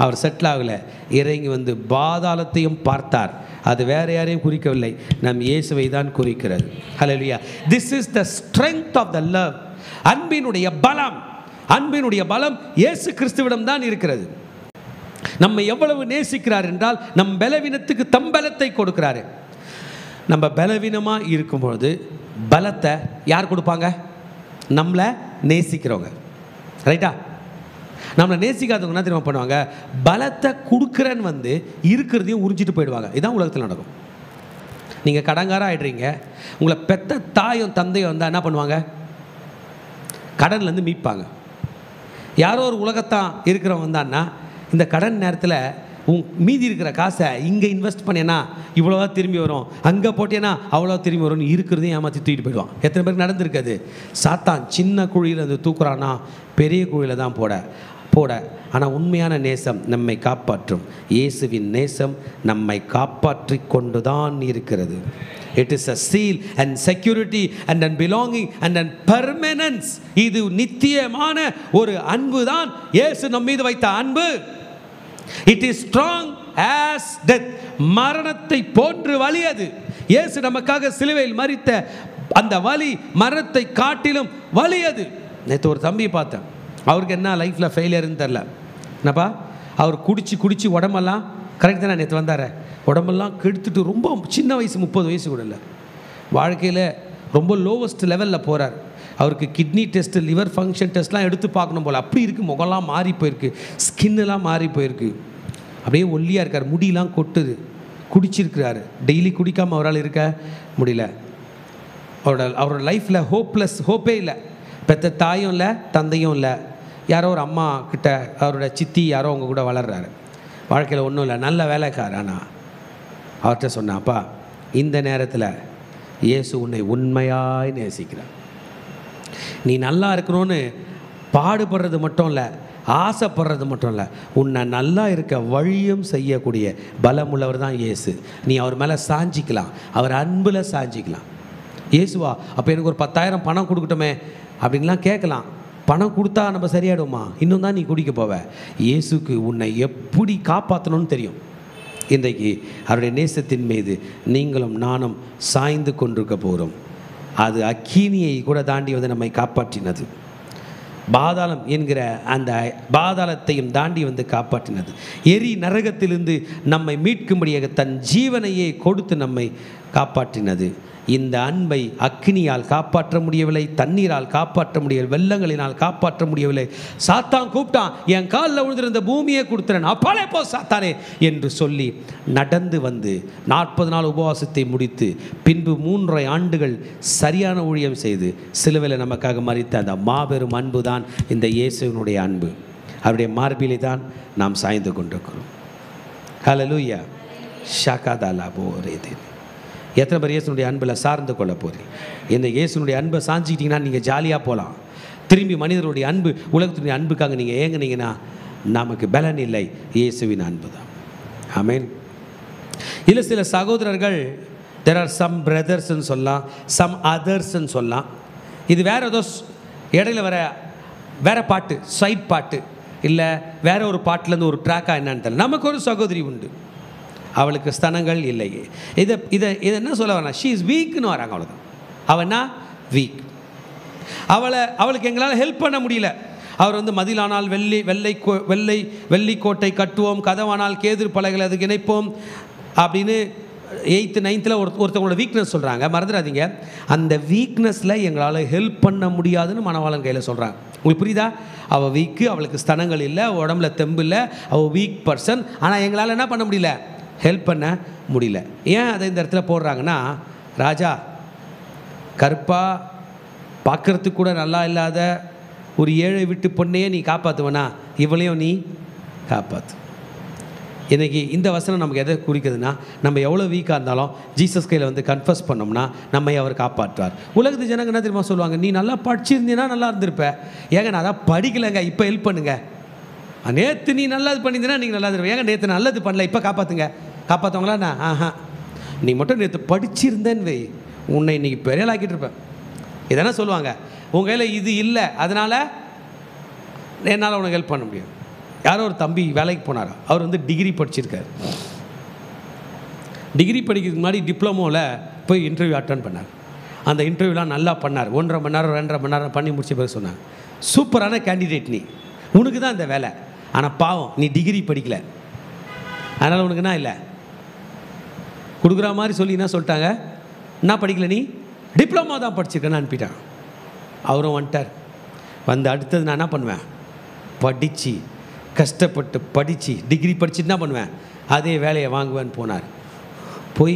அவர் செட்டில் ஆகலை. இறங்கி வந்து பாதாளத்தையும் பார்த்தார். அது வேறு யாரையும் குறிக்கவில்லை, நம் இயேசுவை தான் குறிக்கிறது. Hallelujah. This is the strength of the love. அன்பினுடைய பலம், அன்பினுடைய பலம் இயேசு கிறிஸ்துவிடம் தான் இருக்கிறது. நம்ம எவ்வளவு நேசிக்கிறார் என்றால் நம் பலவீனத்துக்கு தம் பலத்தை கொடுக்கிறாரு. நம்ம பலவீனமாக இருக்கும்பொழுது பலத்தை யார் கொடுப்பாங்க? நம்மளை நேசிக்கிறவங்க. ரைட்டா? நம்மளை நேசிக்காதவங்க என்ன தெரியுமா பண்ணுவாங்க? பலத்தை கொடுக்குறேன்னு வந்து இருக்கிறதையும் உறிஞ்சிட்டு போயிடுவாங்க. இதுதான் உலகத்தில் நடக்கும். நீங்கள் கடங்காராக ஆகிடுறீங்க, உங்களை பெத்த தாயும் தந்தையும் வந்தால் என்ன பண்ணுவாங்க? கடன்லேருந்து மீட்பாங்க. யாரோ ஒரு உலகத்தான் இருக்கிறவங்க வந்தான்னா இந்த கடன் நேரத்தில் மீதி இருக்கிற காசை இங்கே இன்வெஸ்ட் பண்ணேன்னா இவ்வளோவா திரும்பி வரும், அங்கே போட்டேன்னா அவ்வளோ திரும்பி வரும்னு இருக்கிறதையும் ஏமாற்றி தூக்கிட்டு போயிடுவான். எத்தனை பேருக்கு நடந்திருக்காது? சாத்தான் சின்ன குழியில் அது தூக்குறான்னா பெரிய குழியில் தான் போட. ஆனால் உண்மையான நேசம் நம்மை காப்பாற்றும். இயேசுவின் நேசம் நம்மை காப்பாற்றி கொண்டு தான் இருக்கிறது. It is a seal and security and a belonging and a permanence. இது நித்தியமான ஒரு அன்பு தான் இயேசு நம் மீது வைத்த அன்பு. It is strong as death. மரணத்தை போன்று வலியது. இயேசு நமக்காக சிலுவையில் மரித்த அந்த வலி மரணத்தை காட்டிலும் வலியது. நேற்று ஒரு தம்பியை பார்த்தேன். அவருக்கு என்ன லைஃப்பில் ஃபெயிலியர்னு தெரில. என்னப்பா அவர் குடிச்சு உடம்பெல்லாம் கரெக்ட் தானே? நேற்று வந்தார், உடம்பெல்லாம் கெடுத்துட்டு ரொம்ப சின்ன வயசு, 30 வயசு கூட இல்லை, வாழ்க்கையில் ரொம்ப லோவஸ்ட் லெவலில் போகிறார். அவருக்கு கிட்னி டெஸ்ட்டு, லிவர் ஃபங்க்ஷன் டெஸ்ட்லாம் எடுத்து பார்க்கணும் போல். அப்படி இருக்குது, முகம்லாம் மாறி போயிருக்கு, ஸ்கின்னெல்லாம் மாறி போயிருக்கு, அப்படியே ஒல்லியாக இருக்கார், முடியெலாம் கொட்டுது. குடிச்சிருக்கிறாரு, டெய்லி குடிக்காமல் அவரால் இருக்க முடியல. அவரோட லைஃப்பில் ஹோப்பே இல்லை. பெற்ற தாயும் இல்லை, தந்தையும் இல்லை. யாரோ ஒரு அம்மா கிட்ட, அவரோட சித்தி யாரோ அவங்க கூட வளர்றாரு. வாழ்க்கையில் ஒன்றும் இல்லை, நல்ல வேலைக்கார. ஆனால் அவர்கிட்ட சொன்னாப்பா, இந்த நேரத்தில் இயேசு உன்னை உண்மையாய் நேசிக்கிறார். நீ நல்லா இருக்கணும்னு பாடுபடுறது மட்டும் இல்லை, ஆசைப்படுறது மட்டும் இல்லை, உன்னை நல்லா இருக்க வழியும் செய்யக்கூடிய பலமுள்ளவர் தான் இயேசு. நீ அவர் மேலே சாஞ்சிக்கலாம், அவர் அன்பில் சாஞ்சிக்கலாம். இயேசுவா அப்போ எனக்கு ஒரு 10,000 பணம் கொடுக்கட்டுமே அப்படின்லாம் கேட்கலாம். பணம் கொடுத்தா நம்ம சரியாயிடுமா? இன்னும் தான் நீ குடிக்க போவ. இயேசுக்கு உன்னை எப்படி காப்பாற்றணும்னு தெரியும். இன்றைக்கு அவருடைய நேசத்தின் மீது நீங்களும் நானும் சாய்ந்து கொண்டிருக்க போகிறோம். அது அக்கினியை கூட தாண்டி வந்து நம்மை காப்பாற்றினது. பாதாளம் என்கிற அந்த பாதாளத்தையும் தாண்டி வந்து காப்பாற்றினது. எரி நரகத்திலிருந்து நம்மை மீட்கும்படியாக தன் ஜீவனையே கொடுத்து நம்மை காப்பாற்றினது. இந்த அன்பை அக்கினியால் காப்பாற்ற முடியவில்லை, தண்ணீரால் காப்பாற்ற முடியவில்லை, வெள்ளங்களினால் காப்பாற்ற முடியவில்லை. சாத்தான் கூப்பிட்டான், என் காலில் விழுந்திருந்த பூமியை கொடுத்துறேன், அப்பாலே போ சாத்தானே என்று சொல்லி நடந்து வந்து 40 நாள் உபவாசத்தை முடித்து பின்பு 3.5 ஆண்டுகள் சரியான ஊழியம் செய்து சிலுவையில் நமக்காக மரித்த அந்த மாபெரும் அன்பு தான் இந்த இயேசுவினுடைய அன்பு. அவருடைய மார்பிலே தான் நாம் சாய்ந்து கொண்டிருக்கிறோம். ஹல்லேலூயா. ஷாகாதாலா போரேதே. எத்தனை பேர் இயேசுனுடைய அன்பில் சார்ந்து கொள்ள போகிறீங்க? இந்த இயேசுனுடைய அன்பை சாஞ்சிக்கிட்டிங்கன்னா நீங்கள் ஜாலியாக போகலாம். திரும்பி மனிதனுடைய அன்பு, உலகத்தினுடைய அன்புக்காக நீங்கள் ஏங்குனீங்கன்னா நமக்கு பலன் இல்லை, இயேசுவின் அன்பு தான். ஆமென். இல்லை சில சகோதரர்கள், there are some brothersன்னு சொல்லலாம், some othersன்னு சொல்லலாம். இது வேறு ஏதோ இடையில வேறு பாட்டு, சைட் பாட்டு, இல்லை வேற ஒரு பாட்டிலேருந்து ஒரு ட்ராக்காக என்னன்னு தெரியல. நமக்கு ஒரு சகோதரி உண்டு, அவளுக்கு ஸ்தனங்கள் இல்லை. இதை என்ன சொல்ல வரா? ஷீ இஸ் வீக்னு வராங்க, அவ்வளோதான். அவனா வீக். அவளுக்கு எங்களால் ஹெல்ப் பண்ண முடியல. அவர் வந்து மதிலானால் வெள்ளை கோட்டை கட்டுவோம், கதவானால் கேதுர் பலகைகளை அதுக்கு இணைப்போம் அப்படின்னு 8th 9th ஒருத்தவங்களோட வீக்னஸ் சொல்கிறாங்க. மறந்துடாதீங்க, அந்த வீக்னஸில் எங்களால் ஹெல்ப் பண்ண முடியாதுன்னு மணவாளன் கையில் சொல்கிறாங்க. உங்களுக்கு புரியுதா? அவள் வீக்கு, அவளுக்கு ஸ்தனங்கள் இல்லை, உடம்புல தெம்பு இல்லை, அவள் வீக் பர்சன். ஆனால் எங்களால் என்ன பண்ண முடியல? ஹெல்ப் பண்ண முடியல. ஏன் அதை இந்த இடத்துல போடுறாங்கன்னா, ராஜா கருப்பாக பார்க்குறதுக்கு கூட நல்லா இல்லாத ஒரு ஏழை விட்டு பொண்ணையே நீ காப்பாற்றுவனா, இவளையும் நீ காப்பாற்று. இன்றைக்கி இந்த வசனம் நமக்கு எதை குறிக்குதுன்னா, நம்ம எவ்வளோ வீக்காக இருந்தாலும் ஜீசஸ் கையில் வந்து கன்ஃபஸ் பண்ணோம்னா நம்மை அவர் காப்பாற்றுவார். உலகத்து ஜனங்க என்ன தெரியுமா சொல்லுவாங்க? நீ நல்லா படிச்சிருந்தீன்னா நல்லா இருந்திருப்ப. ஏங்க நான் அதான் படிக்கலைங்க, இப்போ ஹெல்ப் பண்ணுங்க. நேற்று நீ நல்லது பண்ணியிருந்தீங்கன்னா நீங்கள் நல்லா இருப்ப. ஏங்க நேற்று நல்லது பண்ணல, இப்போ காப்பாற்றுங்க. காப்பாற்றுவாங்களா? நான் ஆஹா, நீ மட்டும் நேற்று படிச்சிருந்தேன்னு வை, உன்னை இன்றைக்கி பெரிய ஆக்கிட்டு இருப்பேன். இதெல்லாம் சொல்லுவாங்க. உங்கள் கையில் இது இல்லை, அதனால் என்னால் உனக்கு ஹெல்ப் பண்ண முடியும். யாரோ ஒரு தம்பி வேலைக்கு போனார். அவர் வந்து டிகிரி படிச்சிருக்கார். டிகிரி படிக்கிறதுக்கு முன்னாடி டிப்ளமோவில் போய் இன்டர்வியூ அட்டன் பண்ணார். அந்த இன்டர்வியூலாம் நல்லா பண்ணார். 1.5 மணி நேரம் 2.5 மணி நேரம் பண்ணி முடிச்ச பிறகு சொன்னாங்க, சூப்பரான கேண்டிடேட் நீ, உனக்கு தான் இந்த வேலை. ஆனால் பாவம் நீ டிகிரி படிக்கலை, அதனால் உனக்கு என்ன இல்லை கொடுக்குற மாதிரி சொல்லி என்ன சொல்லிட்டாங்க, என்ன படிக்கல நீ, டிப்ளமோ தான் படிச்சிருக்கேன்னு அனுப்பிட்டான். அவரும் வந்துட்டார். வந்து அடுத்தது நான் என்ன பண்ணுவேன், படித்து கஷ்டப்பட்டு படித்து டிகிரி படிச்சுட்டு என்ன பண்ணுவேன், அதே வேலையை வாங்குவேன்னு போனார். போய்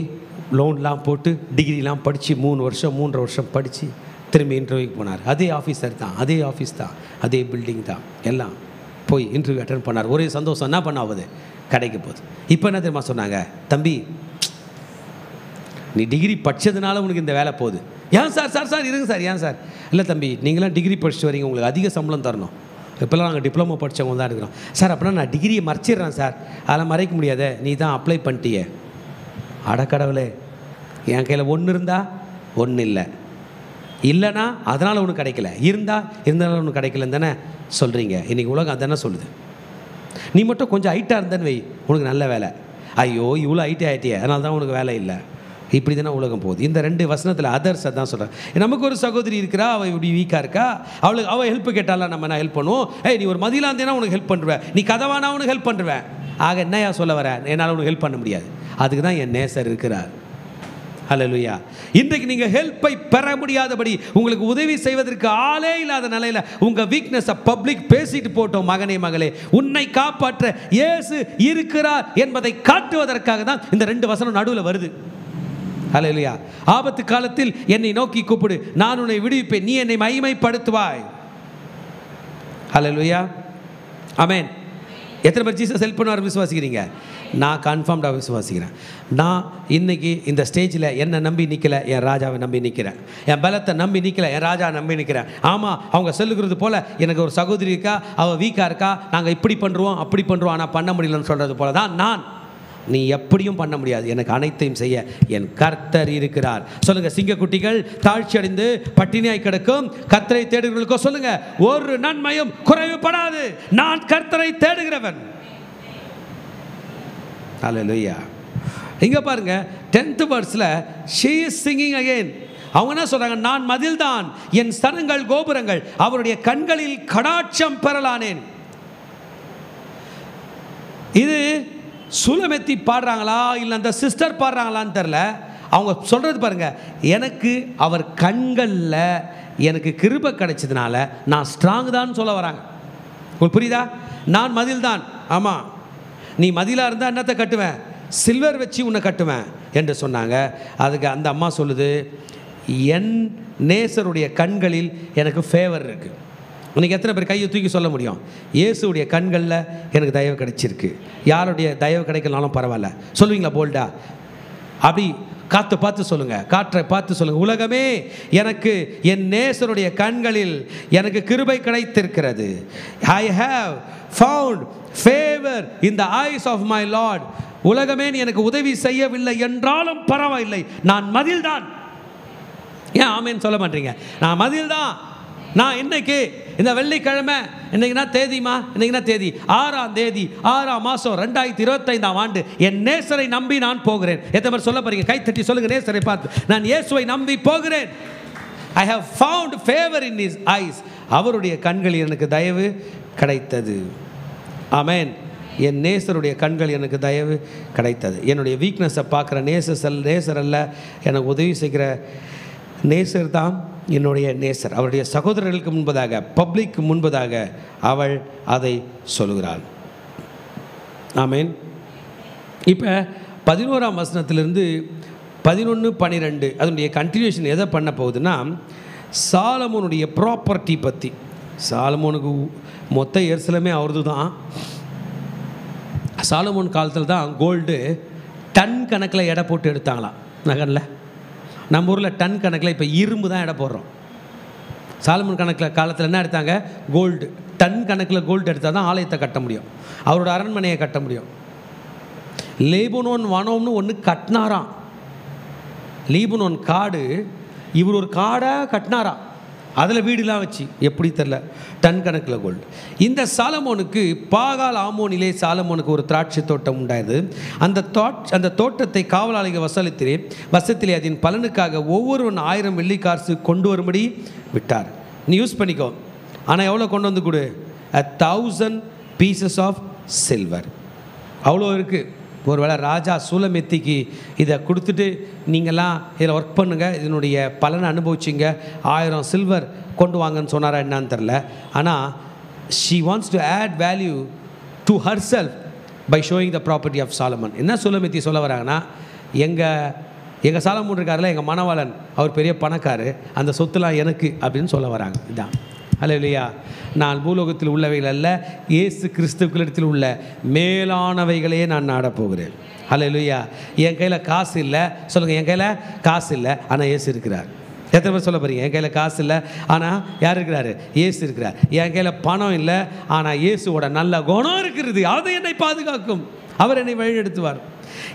லோன்லாம் போட்டு டிகிரிலாம் படித்து 3 வருஷம் 3.5 வருஷம் படித்து திரும்பி இன்டர்வியூக்கு போனார். அதே ஆஃபீஸர் தான், அதே ஆஃபீஸ் தான், அதே பில்டிங் தான், எல்லாம் போய் இன்டர்வியூ அட்டென்ட் பண்ணார். ஒரே சந்தோஷம். என்ன பண்ண ஆகுது? கிடைக்க போகுது. இப்போ என்ன தெரியுமா சொன்னாங்க? தம்பி, நீ டிகிரி படித்ததுனால உனக்கு இந்த வேலை போகுது. ஏன் சார்? சார் சார் இருங்க சார். ஏன் சார்? இல்லை தம்பி, நீங்களாம் டிகிரி படிச்சுட்டு வரீங்க, உங்களுக்கு அதிக சம்பளம் தரணும். இப்போல்லாம் நாங்கள் டிப்ளமோ படித்தவங்க தான் இருக்கிறோம். சார் அப்படின்னா நான் டிகிரியை மறைச்சிடுறேன் சார். அதெல்லாம் மறைக்க முடியாத, நீ தான் அப்ளை பண்ணிட்டியே. அடக்கடவுளே, என் கையில் ஒன்று இருந்தால் ஒன்று இல்லை, இல்லைனா அதனால் ஒன்று கிடைக்கல, இருந்தாலும் ஒன்று கிடைக்கலன்னு தானே சொல்கிறீங்க. இன்றைக்கி உலகம் அதானே சொல்லுது. நீ மட்டும் கொஞ்சம் ஹைட்டாக இருந்தேன்னு வை, உனக்கு நல்ல வேலை. ஐயோ இவ்வளோ ஹைட்டே ஆகிட்டியே, அதனால தான் உனக்கு வேலை இல்லை. இப்படி தானே உலகம் போகுது. இந்த 2 வசனத்தில் அதர்ஸை தான் சொல்கிறேன். நமக்கு ஒரு சகோதரி இருக்கிறா, அவள் இப்படி வீக்காக இருக்கா, அவள் ஹெல்ப் கேட்டாலாம் நம்ம என்ன ஹெல்ப் பண்ணுவோம்? நீ ஒரு மதிலாக இருந்தேன்னா உனக்கு ஹெல்ப் பண்ணுவேன், நீ கதவானா உனக்கு ஹெல்ப் பண்ணுவேன். ஆக என்னையா சொல்ல வர? என்னால் உனக்கு ஹெல்ப் பண்ண முடியாது. அதுக்கு தான் என் நேசர் இருக்கிறார். ஹல்லேலூயா. இன்றைக்கு நீங்கள் ஹெல்ப்பை பெற முடியாதபடி, உங்களுக்கு உதவி செய்வதற்கு ஆளே இல்லாத நிலையில் உங்கள் வீக்னஸை பப்ளிக் பேசிட்டு போட்டோம். மகனே மகளே, உன்னை காப்பாற்ற இயேசு இருக்கிறார் என்பதை காட்டுவதற்காக தான் இந்த 2 வசனம் நடுவில் வருது. ஹல்லேலூயா. ஆபத்து காலத்தில் என்னை நோக்கி கூப்பிடு, நான் உன்னை விடுவிப்பேன், நீ என்னை மகிமைப்படுத்துவாய். ஹல்லேலூயா. ஆமென். எத்தனை பேர் ஜீசஸ் ஹெல்ப் பண்ணுவார் விசுவாசிக்கிறீங்க? நான் கன்ஃபார்ம்டாக விசுவாசிக்கிறேன். நான் இன்னைக்கு இந்த ஸ்டேஜில் என்னை நம்பி நிற்கலை, என் ராஜாவை நம்பி நிற்கிறேன். என் பலத்தை நம்பி நிற்கலை, என் ராஜாவை நம்பி நிற்கிறேன். ஆமாம், அவங்க சொல்லுகிறது போல் எனக்கு ஒரு சகோதரி இருக்கா, அவள் வீக்காக இருக்கா, நாங்கள் இப்படி பண்ணுறோம் அப்படி பண்ணுறோம், ஆனால் பண்ண முடியலன்னு சொல்கிறது போல தான் நான். நீ எப்படியும் பண்ண முடியாது, எனக்கு அனைத்தையும் செய்ய என் கர்த்தர் இருக்கிறார். சொல்லுங்க, சிங்கக்குட்டிகள் தாழ்ச்சி அடைந்து பட்டினியாய் கிடக்கும் கர்த்தரை தேடுகிறவர்களுக்கோ சொல்லுங்க, ஒரு நன்மையும் குறைவுபடாது, நான் கர்த்தரை தேடுகிறவன். ஹல்லேலூயா. இங்க பாருங்க 10th verseல she is singing again. அவங்க என்ன சொல்றாங்க? நான் மதில்தான், என் ஸ்தனங்கள் கோபுரங்கள், அவருடைய கண்களில் கடாட்சம் பெறலானேன். இது சுலமெத்தி பாடுறாங்களா இல்லை அந்த சிஸ்டர் பாடுறாங்களான்னு தெரில. அவங்க சொல்கிறது பாருங்க, எனக்கு அவர் கண்களில் எனக்கு கிருபை கிடைச்சதுனால நான் ஸ்ட்ராங் தான் சொல்ல வராங்க. உங்களுக்கு புரியுதா? நான் மதில் தான். ஆமாம், நீ மதிலாக இருந்தால் என்னத்தை கட்டுவேன்? சில்வர் வச்சு உன்னை கட்டுவேன் என்று சொன்னாங்க. அதுக்கு அந்த அம்மா சொல்லுது, என் நேசருடைய கண்களில் எனக்கு ஃபேவர் இருக்குது. உனக்கு எத்தனை பேர் கையை தூக்கி சொல்ல முடியும்? இயேசுடைய கண்களில் எனக்கு தயவு கிடைச்சிருக்கு. யாருடைய தயவு கிடைக்கலனாலும் பரவாயில்ல. சொல்லுவீங்களா போல்டா? அப்படி காற்றை பார்த்து சொல்லுங்கள், காற்றை பார்த்து சொல்லுங்கள், உலகமே எனக்கு என் நேசருடைய கண்களில் எனக்கு கிருபை கிடைத்திருக்கிறது. I have found favor in the eyes of my Lord. உலகமே நீ எனக்கு உதவி செய்யவில்லை என்றாலும் பரவாயில்லை, நான் மதில் தான். ஏன் ஆமேன்னு சொல்ல மாட்டீங்க? நான் மதில் தான். நான் இன்னைக்கு இந்த வெள்ளிக்கிழமை, இன்னைக்குனா தேதிமா, இன்னைக்குனா தேதி 6ஆம் தேதி 6ஆம் மாதம் 2025ஆம் ஆண்டு என் நேசரை நம்பி நான் போகிறேன். எத்தனை பேர் சொல்ல போறீங்க? கை தட்டி சொல்லுங்க, நேசரை பார்த்து, நான் இயேசுவை நம்பி போகிறேன். I have found favor in his eyes. அவருடைய கண்களில் எனக்கு தயவு கிடைத்தது. ஆமென். என் நேசருடைய கண்கள் எனக்கு தயவு கிடைத்தது. என்னுடைய வீக்னஸை பார்க்குற நேசர் அல்ல, எனக்கு உதவி செய்கிற நேசர் தான் என்னுடைய நேசர். அவருடைய சகோதரர்களுக்கு முன்பதாக, பப்ளிக் முன்பதாக அவள் அதை சொல்கிறாள். ஆமென். இப்போ 11ஆம் வசனத்திலிருந்து 11, 12 அதனுடைய கண்டினியூஷன் எதை பண்ண போகுதுன்னா, சாலமோனுடைய ப்ராப்பர்ட்டி பற்றி. சாலமோனுக்கு மொத்த எருசலேமே அவரது தான். சாலமோன் காலத்தில் தான் கோல்டு டன் கணக்கில் எடை போட்டு எடுத்தாங்களாம் நகரில். நம்ம ஊரில் டன் கணக்கில் இப்போ இரும்பு தான் எடை போடுறோம். சாலமோன் காலத்தில் என்ன எடுத்தாங்க? கோல்டு. டன் கணக்கில் கோல்டு எடுத்தால் தான் ஆலயத்தை கட்ட முடியும், அவரோட அரண்மனையை கட்ட முடியும். லீபனோன் வனம்னு ஒன்று கட்டினாராம். லீபனோன் காடு, இவர் ஒரு காடாக கட்டினாராம், அதில் வீடுலாம் வச்சு. எப்படி தெரில, டன் கணக்கில் கோல்டு. இந்த சாலமோனுக்கு பாகால் ஆமோனிலே சாலமோனுக்கு ஒரு திராட்சை தோட்டம் உண்டாயது. அந்த தோட்டத்தை காவலாளிகள் வசத்திலே அதன் பலனுக்காக ஒவ்வொருவன் 1000 வெள்ளிக்காசு கொண்டு வரும்படி விட்டார். நீ யூஸ் பண்ணிக்கோ, ஆனால் எவ்வளோ கொண்டு வந்து கொடு? 1000 pieces of silver. அவ்வளோ இருக்குது. ஒருவேளை ராஜா சூலமெத்திக்கு இதை கொடுத்துட்டு, நீங்கள்லாம் இதில் ஒர்க் பண்ணுங்கள், இதனுடைய பலனை அனுபவிச்சிங்க, 1000 சில்வர் கொண்டு வாங்கன்னு சொன்னாரா என்னான்னு தெரில. ஆனால் she wants to add value to herself by showing the property of Solomon. என்ன சூலமெத்தி சொல்ல வராங்கன்னா, எங்கள் சாலமோன் இருக்கார்ல, எங்கள் மணவாளன், அவர் பெரிய பணக்காரு, அந்த சொத்துலாம் எனக்கு அப்படின்னு சொல்ல வராங்க. இதான். அல்லேலூயா. நான் பூலோகத்தில் உள்ளவைகள் அல்ல, இயேசு கிறிஸ்துக்களிடத்தில் உள்ள மேலானவைகளே நான் நாடப்போகிறேன். அல்லேலூயா. என் கையில் காசு இல்லை சொல்லுங்கள், என் கையில் காசு இல்லை, ஆனால் இயேசு இருக்கிறார். எத்தனை பேர் சொல்ல போறீங்க? என் கையில் காசு இல்லை, ஆனால் யார் இருக்கிறாரு? இயேசு இருக்கிறார். என் கையில் பணம் இல்லை, ஆனால் இயேசுவோட நல்ல குணம் இருக்கிறது, அது என்னை பாதுகாக்கும், அவர் என்னை வழிநடத்துவார்.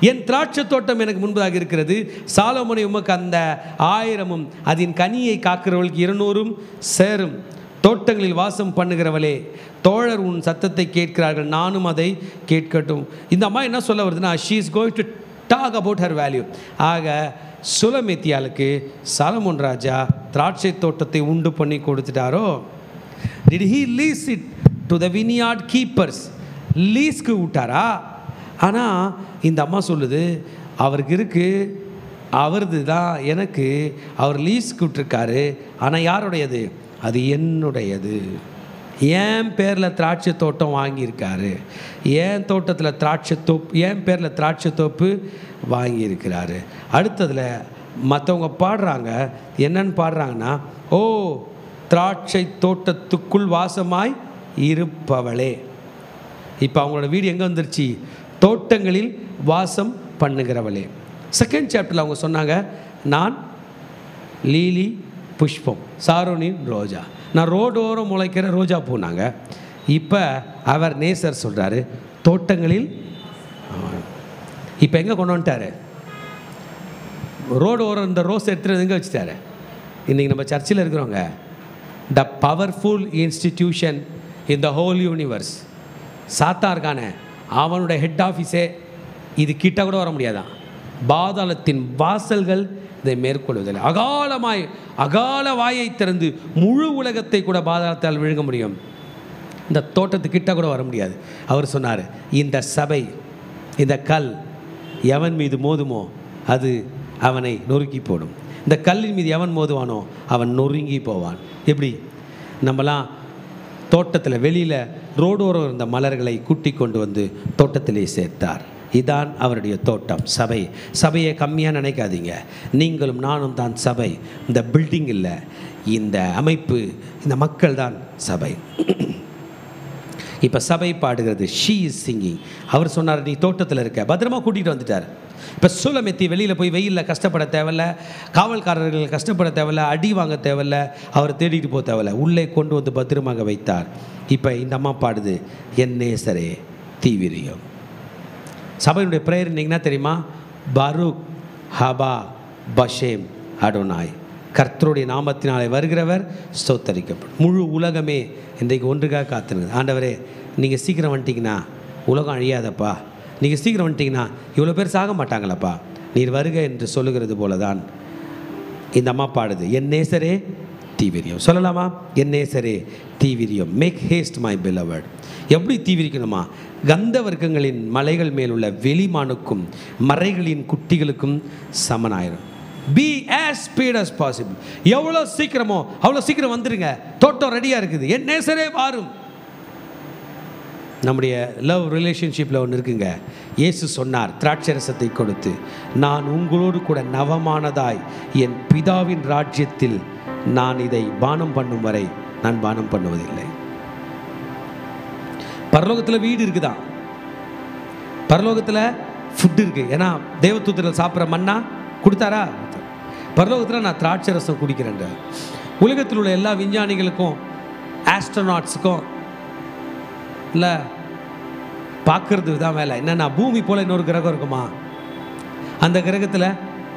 என் திராட்சை தோட்டம் எனக்கு முன்பதாக இருக்கிறது, சாலோமோனை உமக்கு அந்த 1000 அதன் கனியை காக்கிறவர்களுக்கு 200 சேரும். தோட்டங்களில் வாசம் பண்ணுகிறவளே, தோழர் உன் சத்தத்தை கேட்கிறார்கள், நானும் அதை கேட்கட்டும். இந்த அம்மா என்ன சொல்ல வருதுன்னா, she is going to talk about her value. ஆக சுலமேத்தியாளுக்கு சாலமோன் ராஜா திராட்சை தோட்டத்தை உண்டு பண்ணி கொடுத்துட்டாரோ? Did he lease it to the vineyard keepers? லீஸ்க்கு விட்டாரா? ஆனால் இந்த அம்மா சொல்லுது, அவருக்கு இருக்குது, அவரது தான் எனக்கு, அவர் லீஸ்க்கு விட்டுருக்காரு, ஆனால் யாருடையது? அது என்னுடையது. என் பேரில் திராட்சை தோட்டம் வாங்கியிருக்காரு, என் தோட்டத்தில் திராட்சை தோப்பு, என் பேரில் திராட்சை தோப்பு வாங்கியிருக்கிறாரு. அடுத்ததில் மற்றவங்க பாடுறாங்க, என்னன்னு பாடுறாங்கன்னா, ஓ திராட்சை தோட்டத்துக்குள் வாசமாய் இருப்பவளே. இப்போ அவங்களோட வீடு எங்கே வந்துருச்சு? தோட்டங்களில் வாசம் பண்ணுகிறவளே. செகண்ட் சாப்டரில் அவங்க சொன்னாங்க, நான் லீலி புஷ்பம், சாரோனின் ரோஜா, நான் ரோடோரம் முளைக்கிற ரோஜா பூனாங்க. இப்போ அவர் நேசர் சொல்கிறாரு, தோட்டங்களில். இப்போ எங்கே கொண்டு வந்துட்டாரு? ரோடு ஓரம் இந்த ரோஸ் எடுத்துகிட்டு எங்கே வச்சுட்டாரு? இன்றைக்கி நம்ம சர்ச்சில் இருக்கிறவங்க, த powerful institution in the whole universe, சாத்தா இருக்கானே, அவனுடைய ஹெட் ஆஃபீஸே இது கிட்ட கூட வர முடியாதான். பாதாளத்தின் வாசல்கள் இதை மேற்கொள்வதில்லை. அகால வாயை திறந்து முழு உலகத்தை கூட பாதாளத்தால் விழுங்க முடியும், இந்த தோட்டத்துக்கிட்ட கூட வர முடியாது. அவர் சொன்னார், இந்த சபை, இந்த கல் எவன் மீது மோதுமோ அது அவனை நொறுக்கி போடும், இந்த கல்லின் மீது எவன் மோதுவானோ அவன் நொறுங்கி போவான். எப்படி? நம்மலாம் தோட்டத்தில் வெளியில் ரோடோரம் இருந்த மலர்களை கூட்டி கொண்டு வந்து தோட்டத்திலே சேர்த்தார். இதான் அவருடைய தோட்டம், சபை. சபையை கம்மியாக நினைக்காதீங்க, நீங்களும் நானும் தான் சபை. இந்த பில்டிங் இல்லை, இந்த அமைப்பு, இந்த மக்கள் தான் சபை. இப்போ சபை பாடுகிறது, ஷீ இஸ் சிங்கிங். அவர் சொன்னார், நீ தோட்டத்தில் இருக்க, பத்திரமா கூட்டிகிட்டு வந்துட்டார். இப்போ சூலமெத்தி வெளியில் போய் வெயிலில் கஷ்டப்பட தேவையில்ல, காவல்காரர்கள் கஷ்டப்பட தேவையில்ல, அடி வாங்க தேவையில்ல, அவர் தேடிட்டு போக தேவையில்ல, உள்ளே கொண்டு வந்து பத்திரமாக வைத்தார். இப்போ இந்த அம்மா பாடுது, என் நேசரே தீவிரியம். சபையினுடைய பிரேயர் இன்னைக்குன்னா தெரியுமா? பருக் ஹபா பஷேம் அடோனாய், கர்த்தருடைய நாமத்தினாலே வருகிறவர் ஸ்தோத்தரிக்கப்படும். முழு உலகமே இன்றைக்கு ஒன்றுக்காக காத்துருங்க. ஆண்டவரே, நீங்கள் சீக்கிரம் வந்துட்டிங்கன்னா உலகம் அழியாதப்பா, நீங்கள் சீக்கிரம் வந்துட்டிங்கன்னா இவ்வளோ பேர் சாக மாட்டாங்களப்பா, நீர் வருக என்று சொல்லுகிறது போல தான் இந்த அம்மா பாடுது, என் நேசரே தீவிரியம். சொல்லலாமா? என் நேசரே தீவிரியம். Make haste my beloved. எப்படி தீவிரிக்கணுமா? கந்த வர்க்கங்களின் மலைகள் மேலுள்ள வெளிமானுக்கும் மறைகளின் குட்டிகளுக்கும் சமனாயிரும். Be as speed as possible. எவ்வளோ சீக்கிரமோ அவ்வளோ சீக்கிரம் வந்துடுங்க, தோட்டம் ரெடியாக இருக்குது, என் நேசரே வாரும். நம்முடைய லவ் ரிலேஷன்ஷிப்பில் ஒன்று இருக்குங்க. இயேசு சொன்னார் திராட்சரசத்தை கொடுத்து, நான் உங்களோடு கூட நவமானதாய் என் பிதாவின் ராஜ்யத்தில் நான் இதை பானம் பண்ணும் வரை நான் பானம் பண்ணுவதில்லை. பரலோகத்தில் வீடு இருக்குதான், பரலோகத்தில் ஃபுட்டு இருக்குது. ஏன்னா தேவதூதர்கள் சாப்பிட்ற மன்னா கொடுத்தாரா? பரலோகத்தில் நான் திராட்சரசம் குடிக்கிறேன். உலகத்தில் உள்ள எல்லா விஞ்ஞானிகளுக்கும் ஆஸ்ட்ரோநாட்ஸுக்கும் இல்லை பார்க்கறதுக்கு தான் வேலை. என்னென்னா பூமி போல் இன்னொரு கிரகம் இருக்குமா, அந்த கிரகத்தில்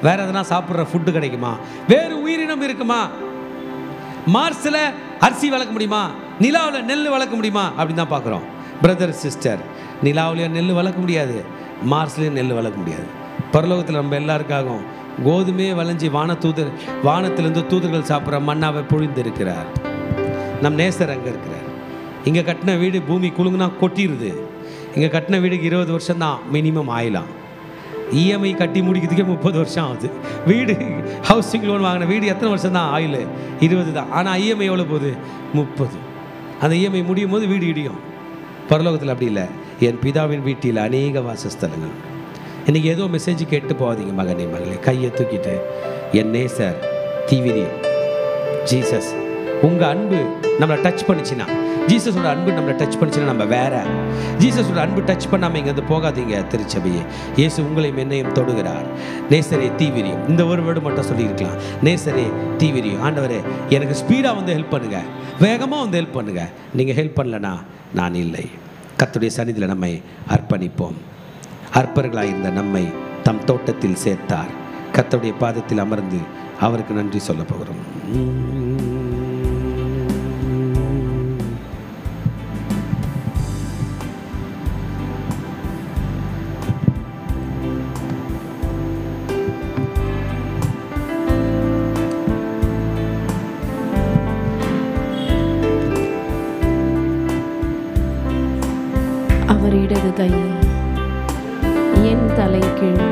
வேறு எதனா சாப்பிட்ற ஃபுட்டு கிடைக்குமா, வேறு உயிரினம் இருக்குமா, மார்ஸில் அரிசி வளர்க்க முடியுமா, நிலாவில் நெல் வளர்க்க முடியுமா அப்படின்னு தான் பார்க்குறோம். பிரதர் சிஸ்டர், நிலாவிலையும் நெல் வளர்க்க முடியாது, மார்ஸ்லேயும் நெல் வளர்க்க முடியாது. பரலோகத்தில் நம்ம எல்லாருக்காகவும் கோதுமையே வளைஞ்சி வானத்திலிருந்து தூதர்கள் சாப்பிட்ற மன்னாவை பொழிந்திருக்கிறார். நம் நேசர் அங்கே இருக்கிறார். இங்கே கட்டின வீடு பூமி குலுங்குனா கொட்டிடுது. இங்கே கட்டின வீடுக்கு 20 வருஷம் தான் மினிமம் ஆயிலாம். இஎம்ஐ கட்டி முடிக்கிறதுக்கே 30 வருஷம் ஆகுது. வீடு ஹவுசிங் லோன் வாங்கின வீடு எத்தனை வருஷம் தான்? ஆயில் 20 தான். ஆனால் இஎம்ஐ எவ்வளோ போகுது? 30. அந்த இஎம்ஐ முடியும் போது வீடு இடியும். பரலோகத்தில் அப்படி இல்லை. என் பிதாவின் வீட்டில் அநேக வாசஸ்தலங்கள். இன்றைக்கி ஏதோ மெசேஜ் கேட்டு போகாதீங்க மகனே மகளே, கையை தூக்கிட்டு என் நேசர் தீவிரியம், ஜீசஸ் உங்கள் அன்பு நம்மளை டச் பண்ணிச்சுன்னா, ஜீசஸோட அன்பு நம்மளை டச் பண்ணிச்சுன்னா நம்ம வேற. ஜீசஸோட அன்பு டச் பண்ணாமல் இங்கேருந்து போகாதீங்க திருச்சபையே. இயேசு உங்களையும் என்னையும் தொடுகிறார். நேசரே தீவிரியம், இந்த ஒரு வேர்டு மட்டும் சொல்லியிருக்கலாம். நேசரே தீவிரியம். ஆண்டவரே எனக்கு ஸ்பீடாக வந்து ஹெல்ப் பண்ணுங்கள், வேகமாக வந்து ஹெல்ப் பண்ணுங்கள். நீங்கள் ஹெல்ப் பண்ணலனா நான் இல்லை. கர்த்தருடைய சந்நிதியில் நம்மை அர்ப்பணிப்போம். அற்பர்களாக இருந்த நம்மை தம் தோட்டத்தில் சேர்த்தார். கர்த்தருடைய பாதத்தில் அமர்ந்து அவருக்கு நன்றி சொல்ல போகிறோம். அவர் இடது கை என் தலை கீழ்,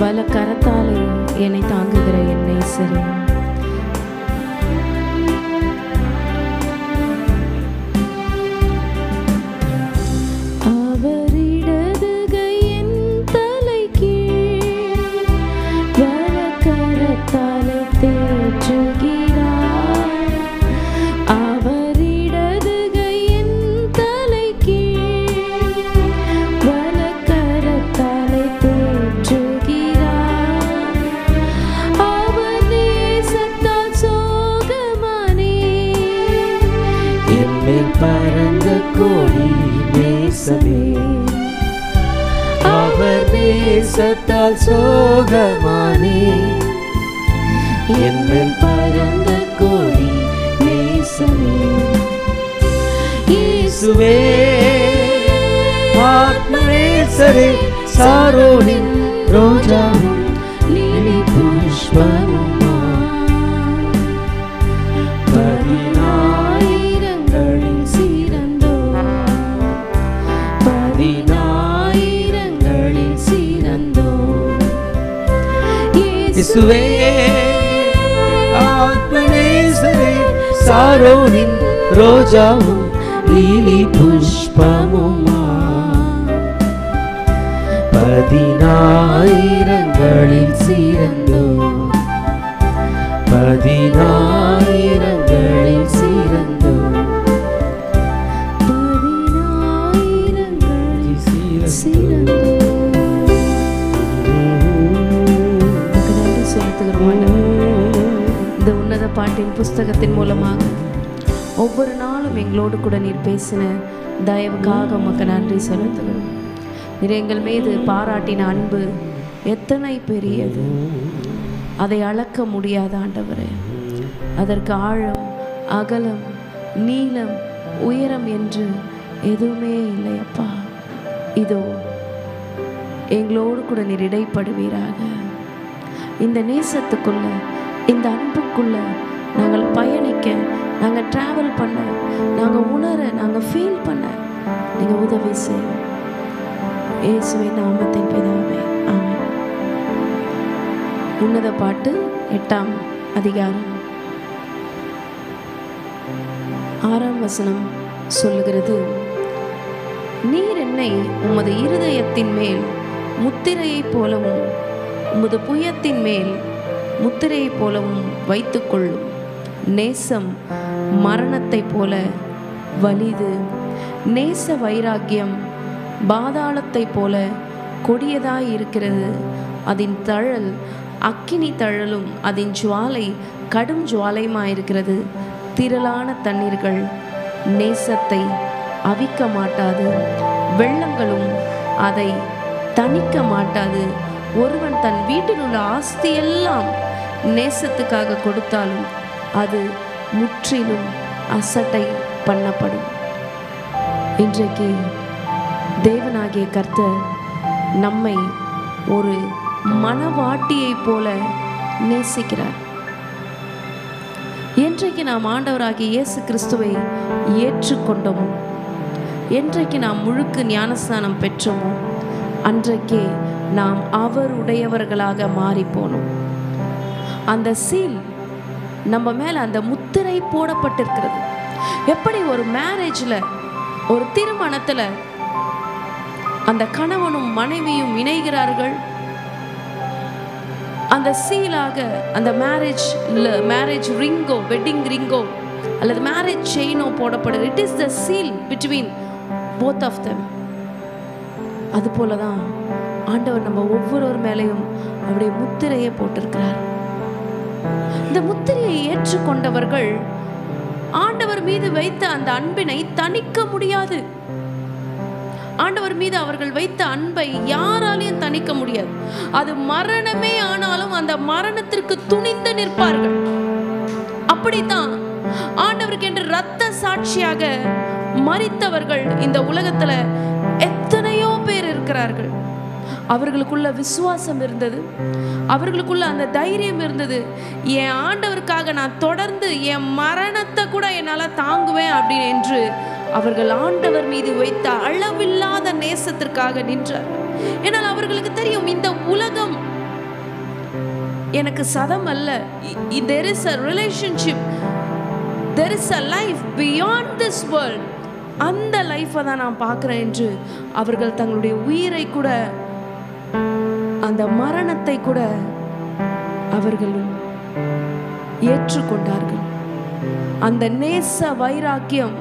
வல கரத்தாலே என்னை தாங்குகிற என் நேசரே. அவர் இடது கை என் தலை கீழ், வல கரத்தாலே தேற்றுகிறார். அவர் இடது கை என் தலை கீழ், வல கரத்தாலே தேற்றுகிறார். அவர் நேசத்தால் சோகமானே என் மேல் பறந்த கோடி நேசமே. அவர் நேசத்தால் சோகமானே என் மேல் பறந்த கோடி நேசமே. இயேசுவே ஆத்மநேசரே, சாரோனின் ரோஜாவும் லிலி புஷ்பமுமா, பதினாயிரங்களில் சிறந்தோ, பதினாயிரங்களில் சிறந்தோ. இயேசுவே ஆத்மநேசரே, சாரோனின் ரோஜாவும் லிலி புஷ்பமுமா, பதினாயிரங்களில் சிறந்தோ, பதினாயிரங்களில் சிறந்தோ, பதினாயிரங்களில் சிறந்தோ. நன்றி செலுத்துகிறோம். இந்த உன்னத பாட்டின் புஸ்தகத்தின் மூலமாக ஒவ்வொரு நாளும் எங்களோடு கூட நீர் பேசின தயவுக்காக உமக்கு நன்றி செலுத்துகிறோம். நீர் எங்கள் மீது பாராட்டின அன்பு எத்தனை பெரியது, அதை அளக்க முடியாத ஆண்டவரே. அதற்கு ஆழம், அகலம், நீளம், உயரம் என்று எதுவுமே இல்லை அப்பா. இதோ எங்களோடு கூட நீர் இடைப்படுவீராக. இந்த நேசத்துக்குள்ள, இந்த அன்புக்குள்ள நாங்கள் பயணிக்க, நாங்கள் ட்ராவல் பண்ண, நாங்கள் உணர, நாங்கள் ஃபீல் பண்ண நீங்கள் உதவி செய்யும். இயேசுவின் நாமத்தின் பிதாவே, ஆமென். உன்னத பாட்டு 8ஆம் அதிகாரம் 6ஆம் வசனம் சொல்லுகிறது, நீர் என்னை உமது இருதயத்தின் மேல் முத்திரையைப் போலவும் உமது புயத்தின் மேல் முத்திரையைப் போலவும் வைத்துக்கொள்ளும். நேசம் மரணத்தைப் போல வலிது, நேச வைராக்கியம் பாதாளத்தைப் போல கொடியதாய் இருக்கிறது. அதன் தழல் அக்கினி தழலும் அதன் ஜுவாலை கடும் ஜுவாலையுமாயிருக்கிறது. திரளான தண்ணீர்கள் நேசத்தை அவிக்க மாட்டாது, வெள்ளங்களும் அதை தணிக்க மாட்டாது. ஒருவன் தன் வீட்டில் உள்ள ஆஸ்தியெல்லாம் நேசத்துக்காக கொடுத்தாலும் அது முற்றிலும் அசட்டை பண்ணப்படும். இன்றைக்கு தேவனாகிய கர்த்தர் நம்மை ஒரு மனவாட்டியைப் போல நேசிக்கிறார். என்றைக்கு நாம் ஆண்டவராகிய இயேசு கிறிஸ்துவை ஏற்றுக்கொண்டோமோ, என்றைக்கு நாம் முழுக்கு ஞானஸ்நானம் பெற்றோமோ, அன்றைக்கே நாம் அவருடையவர்களாக மாறிப்போனோம். அந்த சீல் நம்ம மேலே, அந்த முத்திரை போடப்பட்டிருக்கிறது. எப்படி ஒரு மேரேஜில், ஒரு திருமணத்தில் அந்த கணவனும் மனைவியும் இணைகிறார்கள், அந்த அந்த சீலாக அந்த மேரேஜ் ரிங்கோ, வெட்டிங் ரிங்கோ அல்லது மேரேஜ் செயினோ போடப்படுது. It is the seal between both of them. அது போலதான் ஆண்டவர் நம்ம ஒவ்வொருவர் மேலையும் அவருடைய முத்திரையை போட்டிருக்கிறார். இந்த முத்திரையை ஏற்றுக்கொண்டவர்கள் ஆண்டவர் மீது வைத்த அந்த அன்பினை தணிக்க முடியாது. ஆண்டவர் மீது அவர்கள் வைத்த அன்பை யாராலையும் தணிக்க முடியாது. அது மரணமே ஆனாலும் அந்த மரணத்திற்கு துணிந்து நிற்பார்கள். அப்படித்தான் ஆண்டவருக்கு என்று இரத்த சாட்சியாக மரித்தவர்கள் இந்த உலகத்துல எத்தனையோ பேர் இருக்கிறார்கள். அவர்களுக்குள்ள விசுவாசம் இருந்தது, அவர்களுக்குள்ள அந்த தைரியம் இருந்தது. என் ஆண்டவருக்காக நான் தொடர்ந்து என் மரணத்தை கூட என்னால தாங்குவேன் அப்படின்னு என்று அவர்கள் ஆண்டவர் மீது வைத்த அளவில்லாத நேசத்திற்காக நின்றார். ஏனால் அவர்களுக்கு தெரியும், இந்த உலகம் எனக்கு சதம் அல்ல. There is a relationship, there is a life beyond this world. அந்த லைஃபை தான் நான் பார்க்கிறேன் என்று அவர்கள் தங்களுடைய உயிரை கூட, அந்த மரணத்தை கூட அவர்கள் ஏற்றுக்கொண்டார்கள். அந்த நேச வைராக்கியம்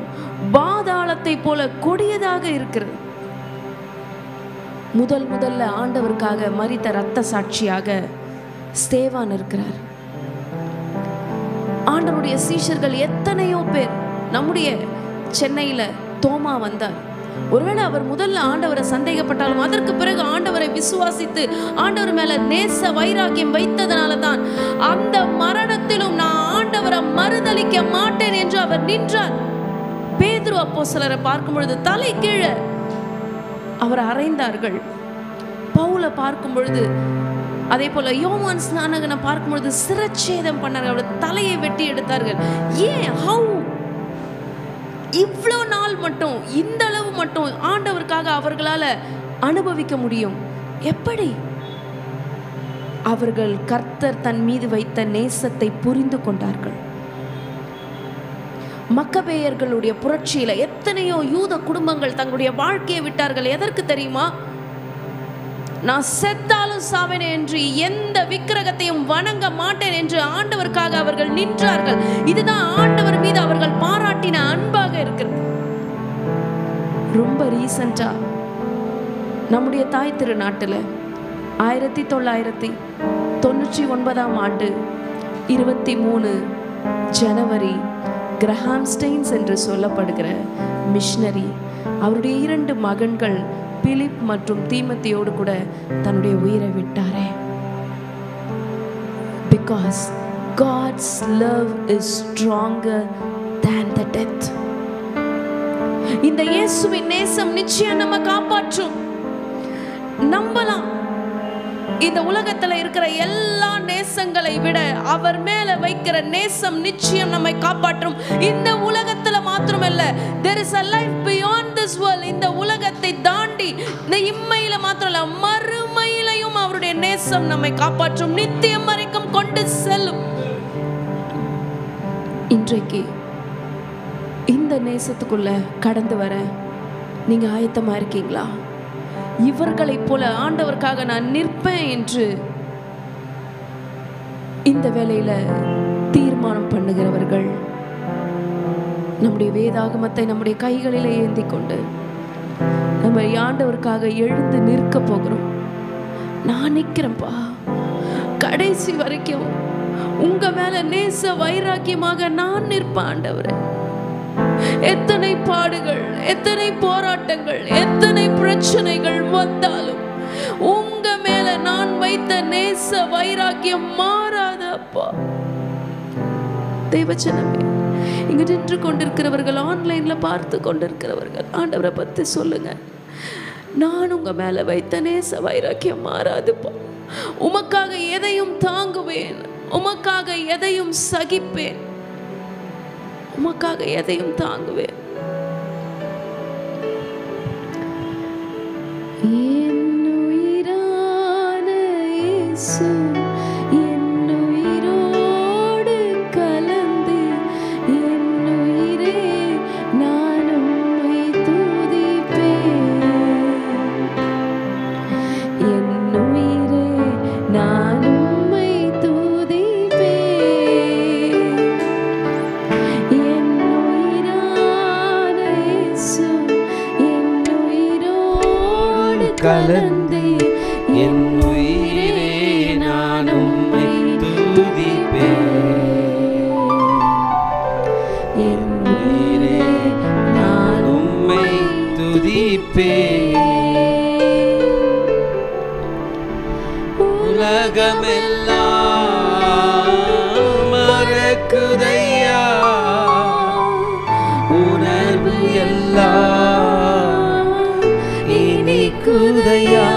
பாதாளத்தை போல கொடியதாக இருக்கிறது. முதல்ல ஆண்டவருக்காக மரித்த இரத்த சாட்சியாக ஸ்தேவான் இருக்கிறார். ஆண்டவருடைய சீஷர்கள் எத்தனையோ பேர். நம்முடைய சென்னையில தோமா வந்தார். ஒருவேளை அவர் முதல்ல ஆண்டவரை சந்தேகப்பட்டாலும் அதற்கு பிறகு ஆண்டவரை விசுவாசித்து ஆண்டவர் மேல நேச வைராக்கியம் வைத்ததனால தான் அந்த மரணத்திலும் நான் ஆண்டவரை மறுதலிக்க மாட்டேன் என்று அவர் நின்றார். பேதுரு அப்போஸ்தலரை பார்க்கும் பொழுது தலை கீழே அவர் அறைந்தார்கள். பவுலை பார்க்கும் பொழுது, அதே போல யோவான் ஸ்நானகனை பார்க்கும் பொழுது சிரச்சேதம் பண்ணார்கள். அவருடைய தலையை வெட்டி எடுத்தார்கள். ஏன்? ஹவு? இவ்வளோ நாள் மட்டும், இந்த அளவு மட்டும் ஆண்டவருக்காக அவர்களால அனுபவிக்க முடியும். எப்படி? அவர்கள் கர்த்தர் தன் மீது வைத்த நேசத்தை புரிந்து கொண்டார்கள். மக்கபேயர்களுடைய புரட்சியில எத்தனையோ யூத குடும்பங்கள் தங்களுடைய வாழ்க்கையை விட்டார்கள். எதற்கு தெரியுமா? நான் செத்தாலும் சாவேனே என்று, எந்த விக்கிரகத்தையும் வணங்க மாட்டேன் என்று ஆண்டவருக்காக அவர்கள் நின்றார்கள். இதுதான் ஆண்டவர் மீது அவர்கள் பாராட்டின அன்பாக இருக்கிறது. ரொம்ப ரீசெண்டா நம்முடைய தாய் திருநாட்டில் 1999 ஆண்டு 23 ஜனவரி கிரஹாம் ஸ்டெயின்ஸ் என்று சொல்லப்படுகிற மிஷனரி, அவருடைய 2 மகன்கள் பிலிப் மற்றும் தீமோத்தேயோடு கூட தன்னுடைய உயிரை விட்டாரே. Because God's love is stronger than the death. இந்த இயேசுவின் நேசம் நிச்சயம் நம்ம காப்பாற்றும். நம்பலாம். இந்த உலகத்துல இருக்கிற எல்லா நேசங்களை விட அவர் மேல வைக்கிற நேசம் நிச்சயம் நம்மை காப்பாற்றும். இந்த உலகத்துல மாத்திரமல்ல, there is a life beyond this world. இந்த உலகத்தை தாண்டி இந்த இம்மையில மாத்திரமல்ல, மறுமையிலையும் அவருடைய நேசம் நம்மை காப்பாற்றும், நித்தியம் வரைக்கும் கொண்டு செல்லும். இன்றைக்கு இந்த நேசத்துக்குள்ள கடந்து வர நீங்க ஆயத்தமா இருக்கீங்களா? இவர்களைப் போல ஆண்டவருக்காக நான் நிற்பேன் என்று இந்த வேளையில தீர்மானம் பண்ணுகிறவர்கள் நம்முடைய வேதாகமத்தை நம்முடைய கைகளிலே ஏந்தி கொண்டு நம்ம ஆண்டவருக்காக எழுந்து நிற்க போகிறோம். நான் நிற்கிறேன்ப்பா, கடைசி வரைக்கும் உங்க மேல நேச வைராக்கியமாக நான் நிற்பேன் ஆண்டவரே. எத்தனை பாடுகள், எத்தனை போராட்டங்கள், எத்தனை பிரச்சனைகள் வந்தாலும் உங்க மேல நான் வைத்த நேச வைராக்கியம் மாறாது அப்பா. தேவச்சனமே, இங்க நின்று கொண்டிருக்கிறவர்கள், ஆன்லைன்ல பார்த்து கொண்டிருக்கிறவர்கள், ஆண்டவரை பத்தி சொல்லுங்க. நான் உங்க மேல வைத்த நேச வைராக்கியம் மாறாதுப்பா. உமக்காக எதையும் தாங்குவேன், உமக்காக எதையும் சகிப்பேன், உமக்காக எதையும் தாங்குவேன். என்னுயிரான இயேசு என்னுயிரோடு கலந்து, என்னுயிரே நான் உம்மை துதிப்பேன். என்னுயிரே நான் உம்மை கலந்து என் உயிரே நான் உம்மை துதிப்பேன். என் உயிரே நான் உம்மை துதிப்பேன். உலகமெல்லாம் மறக்குதையா, உணர்வு எல்லாம் இனிக்குதையா.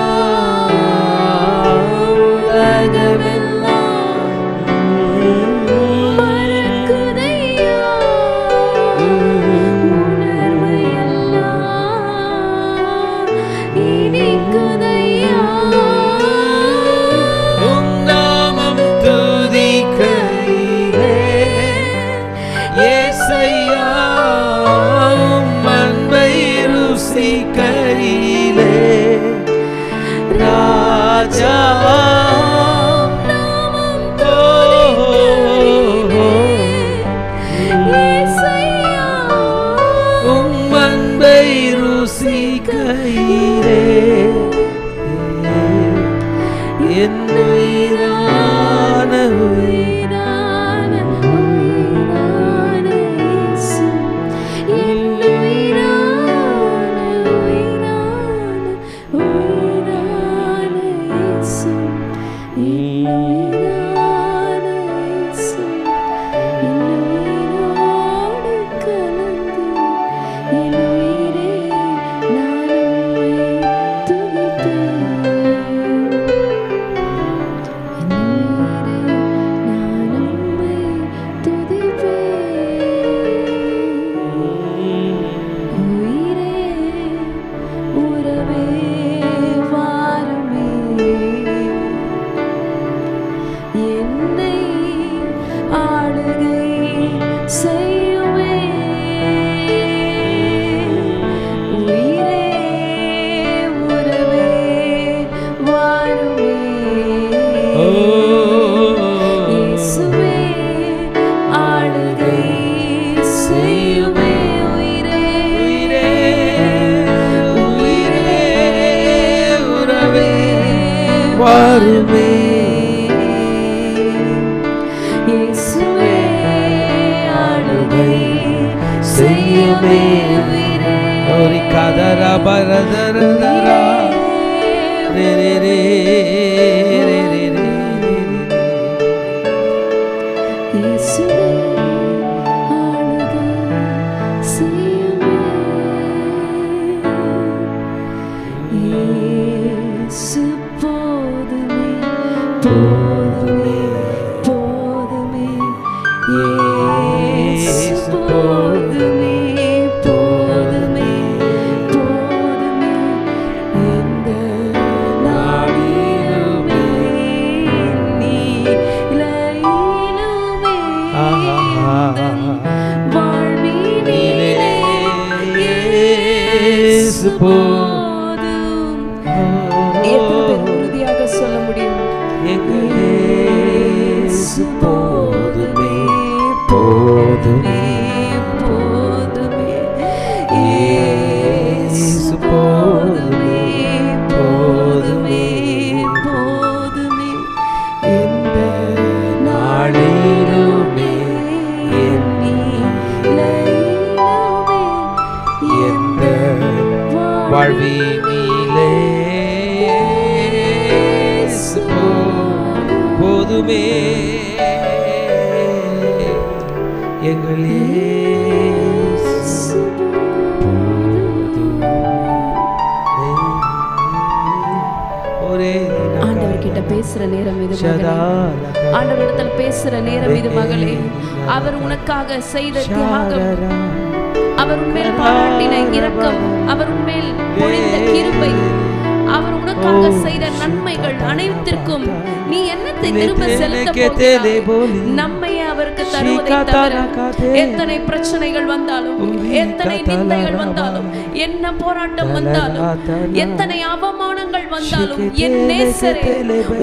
உலகமெல்லாம் மறக்குதையா, உணர்வு எல்லாம் இனிக்குதையா. உம் நாமம் துதிக்கையிலே இயேசையா, உம் அன்பை ருசிக்கையிலே ராஜா உம் அன்பை ருசிக்கையிலே என் உயிரான உயிரான உயிரான இயேசு, என் உயிரான உயிரான உயிரான இயேசு, என் உயிரான இயேசு, என் உயிரோடு கலந்து என் உயிரே நான் உம்மை துதிப்பேன். என் உயிரே நான் உம்மை துதிப்பேன். உயிரே உறவே வாருமே, என்னை ஆளுகை செய்யுமே. உயிரே உறவே வாருமே, இயேசுவே ஆளுகை செய்யுமே. உயிரே உயிரே உறவே வாருமே. இயேசுவே ஆளுகை செய்யுமே. உயிரே ஒரு கதரா பரதரதரா ரே ரே ரே ரே ரே ரே. இயேசுவே ஆளுகை செய்யுமே. இயேசு போதுமே போதுமே போதுமே, இயேசு போதுமே போதுமே போதுமே. எந்த நாளிலுமே நீலையிலுமே எந்தன் வாழ்வினிலே இயேசு போதும். எத்தனை பேர் உறுதியாக சொல்ல முடியும்? இயேசு போதுமே போதுமே போதுமே, இயேசு போதுமே போதுமே போதுமே. எந்த நாளிலுமே எண்ணிலையிலுமே எந்த வாழ்வினிலே இயேசு போதுமே. எங்கள் இயேசு போதுமே. ஒரே ஆண்டவர் கிட்ட பேசுற நேரம் இது மகளே. ஆண்டவர் இடத்துல பேசுற நேரம் இது மகளே. அவர் உனக்காக செய்த தியாகம், அவர் உன்மேல் பாராட்டின இரக்கம், அவர் உன்மேல் பொழிந்த கிருபை, அவர் உனக்காக செய்த நன்மைகள் அனைத்திற்கும் நீ என்னத்தை திரும்ப செலுத்த போகிறாய்? நம்மையே அவருக்கு தருவதை தவிர எத்தனை பிரச்சனைகள் வந்தாலும், எத்தனை நிந்தைகள் வந்தாலும், என்ன போராட்டம் வந்தாலும், எத்தனை அவமானங்கள் வந்தாலும், என் நேசரே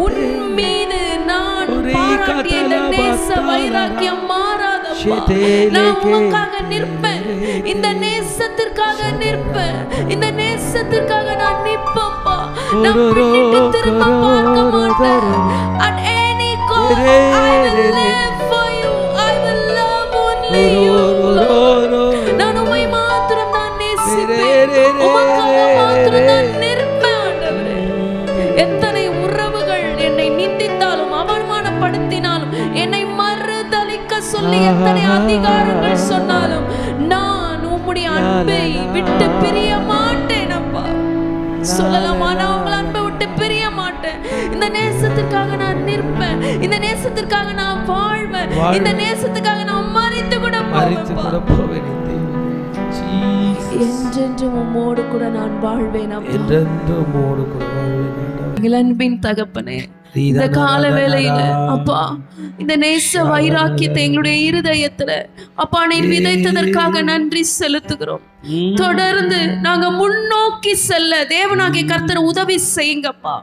உன் மீது நான் பாராட்டிய இந்த நேச வைராக்கியம் மாறாதப்பா. நான் உனக்காக நிற்பேன். இந்த நேசத்திற்கு நேசத்திற்காக நிற்பேன். இந்த நேசத்திற்காக நான் நிற்பேன்ப்பா. நான் பின்னிட்டு திரும்ப பார்க்க மாட்டேன். At any cost I will live for you. I will love only you. நான் உம்மை மாத்திரம் நான் நேசிப்பேன். உமக்காக மாத்திரம் நான் நிற்பேன் ஆண்டவரே. எத்தனை உறவுகள் என்னை நிந்தித்தாலும் அவமானப்படுத்தினாலும் என்னை மறுதலிக்க சொல்லி எத்தனை அதிகாரங்கள் சொன்னாலும் நான் உம்முடைய அன்பை விட்டு பிரிய மாட்டேன் அப்பா. சொல்லலாமா, நான் உங்கள் அன்பை விட்டு பிரிய மாட்டேன். இந்த நேசத்திற்காக நான் நிற்பேன். இந்த நேசத்திற்காக நான் வாழ்வேன். இந்த நேசத்துக்காக நான் மரித்து கூட போவேன். என்றென்றும் உம்மோடு கூட நான் வாழ்வேன். அன்பின் தகப்பனே, இந்த கால வேளையில அப்பா இந்த நேச வைராக்கியத்தை எங்களுடைய இருதயத்துல அப்பா நீர் விதைத்ததற்காக நன்றி செலுத்துகிறோம். தொடர்ந்து நாங்க முன்னோக்கி செல்ல தேவனாகிய கர்த்தர் உதவி செய்யுங்கப்பா.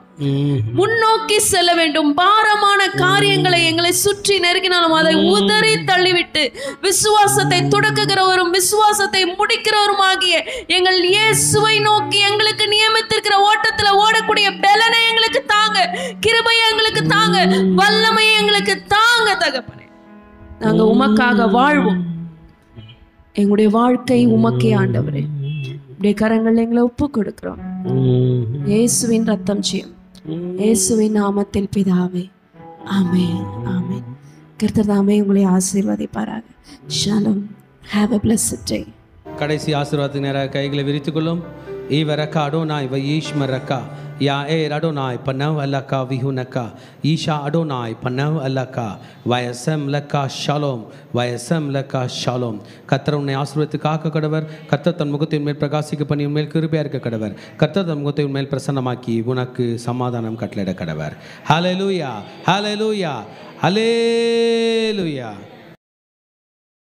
முன்னோக்கி செல்ல வேண்டும். பாரமான காரியங்களை எங்களை சுற்றி நெருங்கினாலும் அதை உதறி தள்ளிவிட்டு விசுவாசத்தை தொடக்குகிறவரும் விசுவாசத்தை முடிக்கிறவரும் ஆகிய எங்கள் இயேசுவை நோக்கி எங்களுக்கு நியமித்திருக்கிற ஓட்டத்துல ஓடக்கூடிய பலனை எங்களுக்கு தாங்க, கிருபையை எங்களுக்கு தாங்க, வல்லமையை எங்களுக்கு தாங்க தகப்பனே. நாங்க உமக்காக வாழ்வோம். எங்களுடைய வாழ்க்கை உமக்கே ஆண்டவரே. உடைய கரங்கள் எங்களை ஒப்பு கொடுக்கிறோம். இயேசுவின் ரத்தம் ஜெயம். இயேசுவின் நாமத்தில் பிதாவே, ஆமென், ஆமென். கர்த்தர் தாமே உங்களை ஆசீர்வதிப்பாராக. ஷாሎም. Have a blessed day. கடைசி ஆசீர்வாதத்துக்கு நேராக கைகளை விரித்துக் கொள்ளும். ஈவரக்கா அடோனாய் வயீஷ்மரக்கா யா ஏ அடோனாய் பன்னவ் அல்லக்கா விஹுனக்கா ஈஷா அடோனாய் பன்னவ் அல்லக்கா வயசம் லக்கா ஷாலோம் வயசம் லக்கா ஷாலோம். கர்த்தர் உன்னை ஆசீர்வதித்து காக்க கடவர். கர்த்தர் தன் முகத்தை உன்மேல் பிரகாசிக்க பண்ணி உன்மேல் கிருபையா இருக்க கடவர். கர்த்தர் தன் முகத்தை உன்மேல் பிரசன்னமாக்கி உனக்கு சமாதானம் கட்டளையிட கடவர். ஹல்லேலூயா, ஹல்லேலூயா, ஹல்லேலூயா.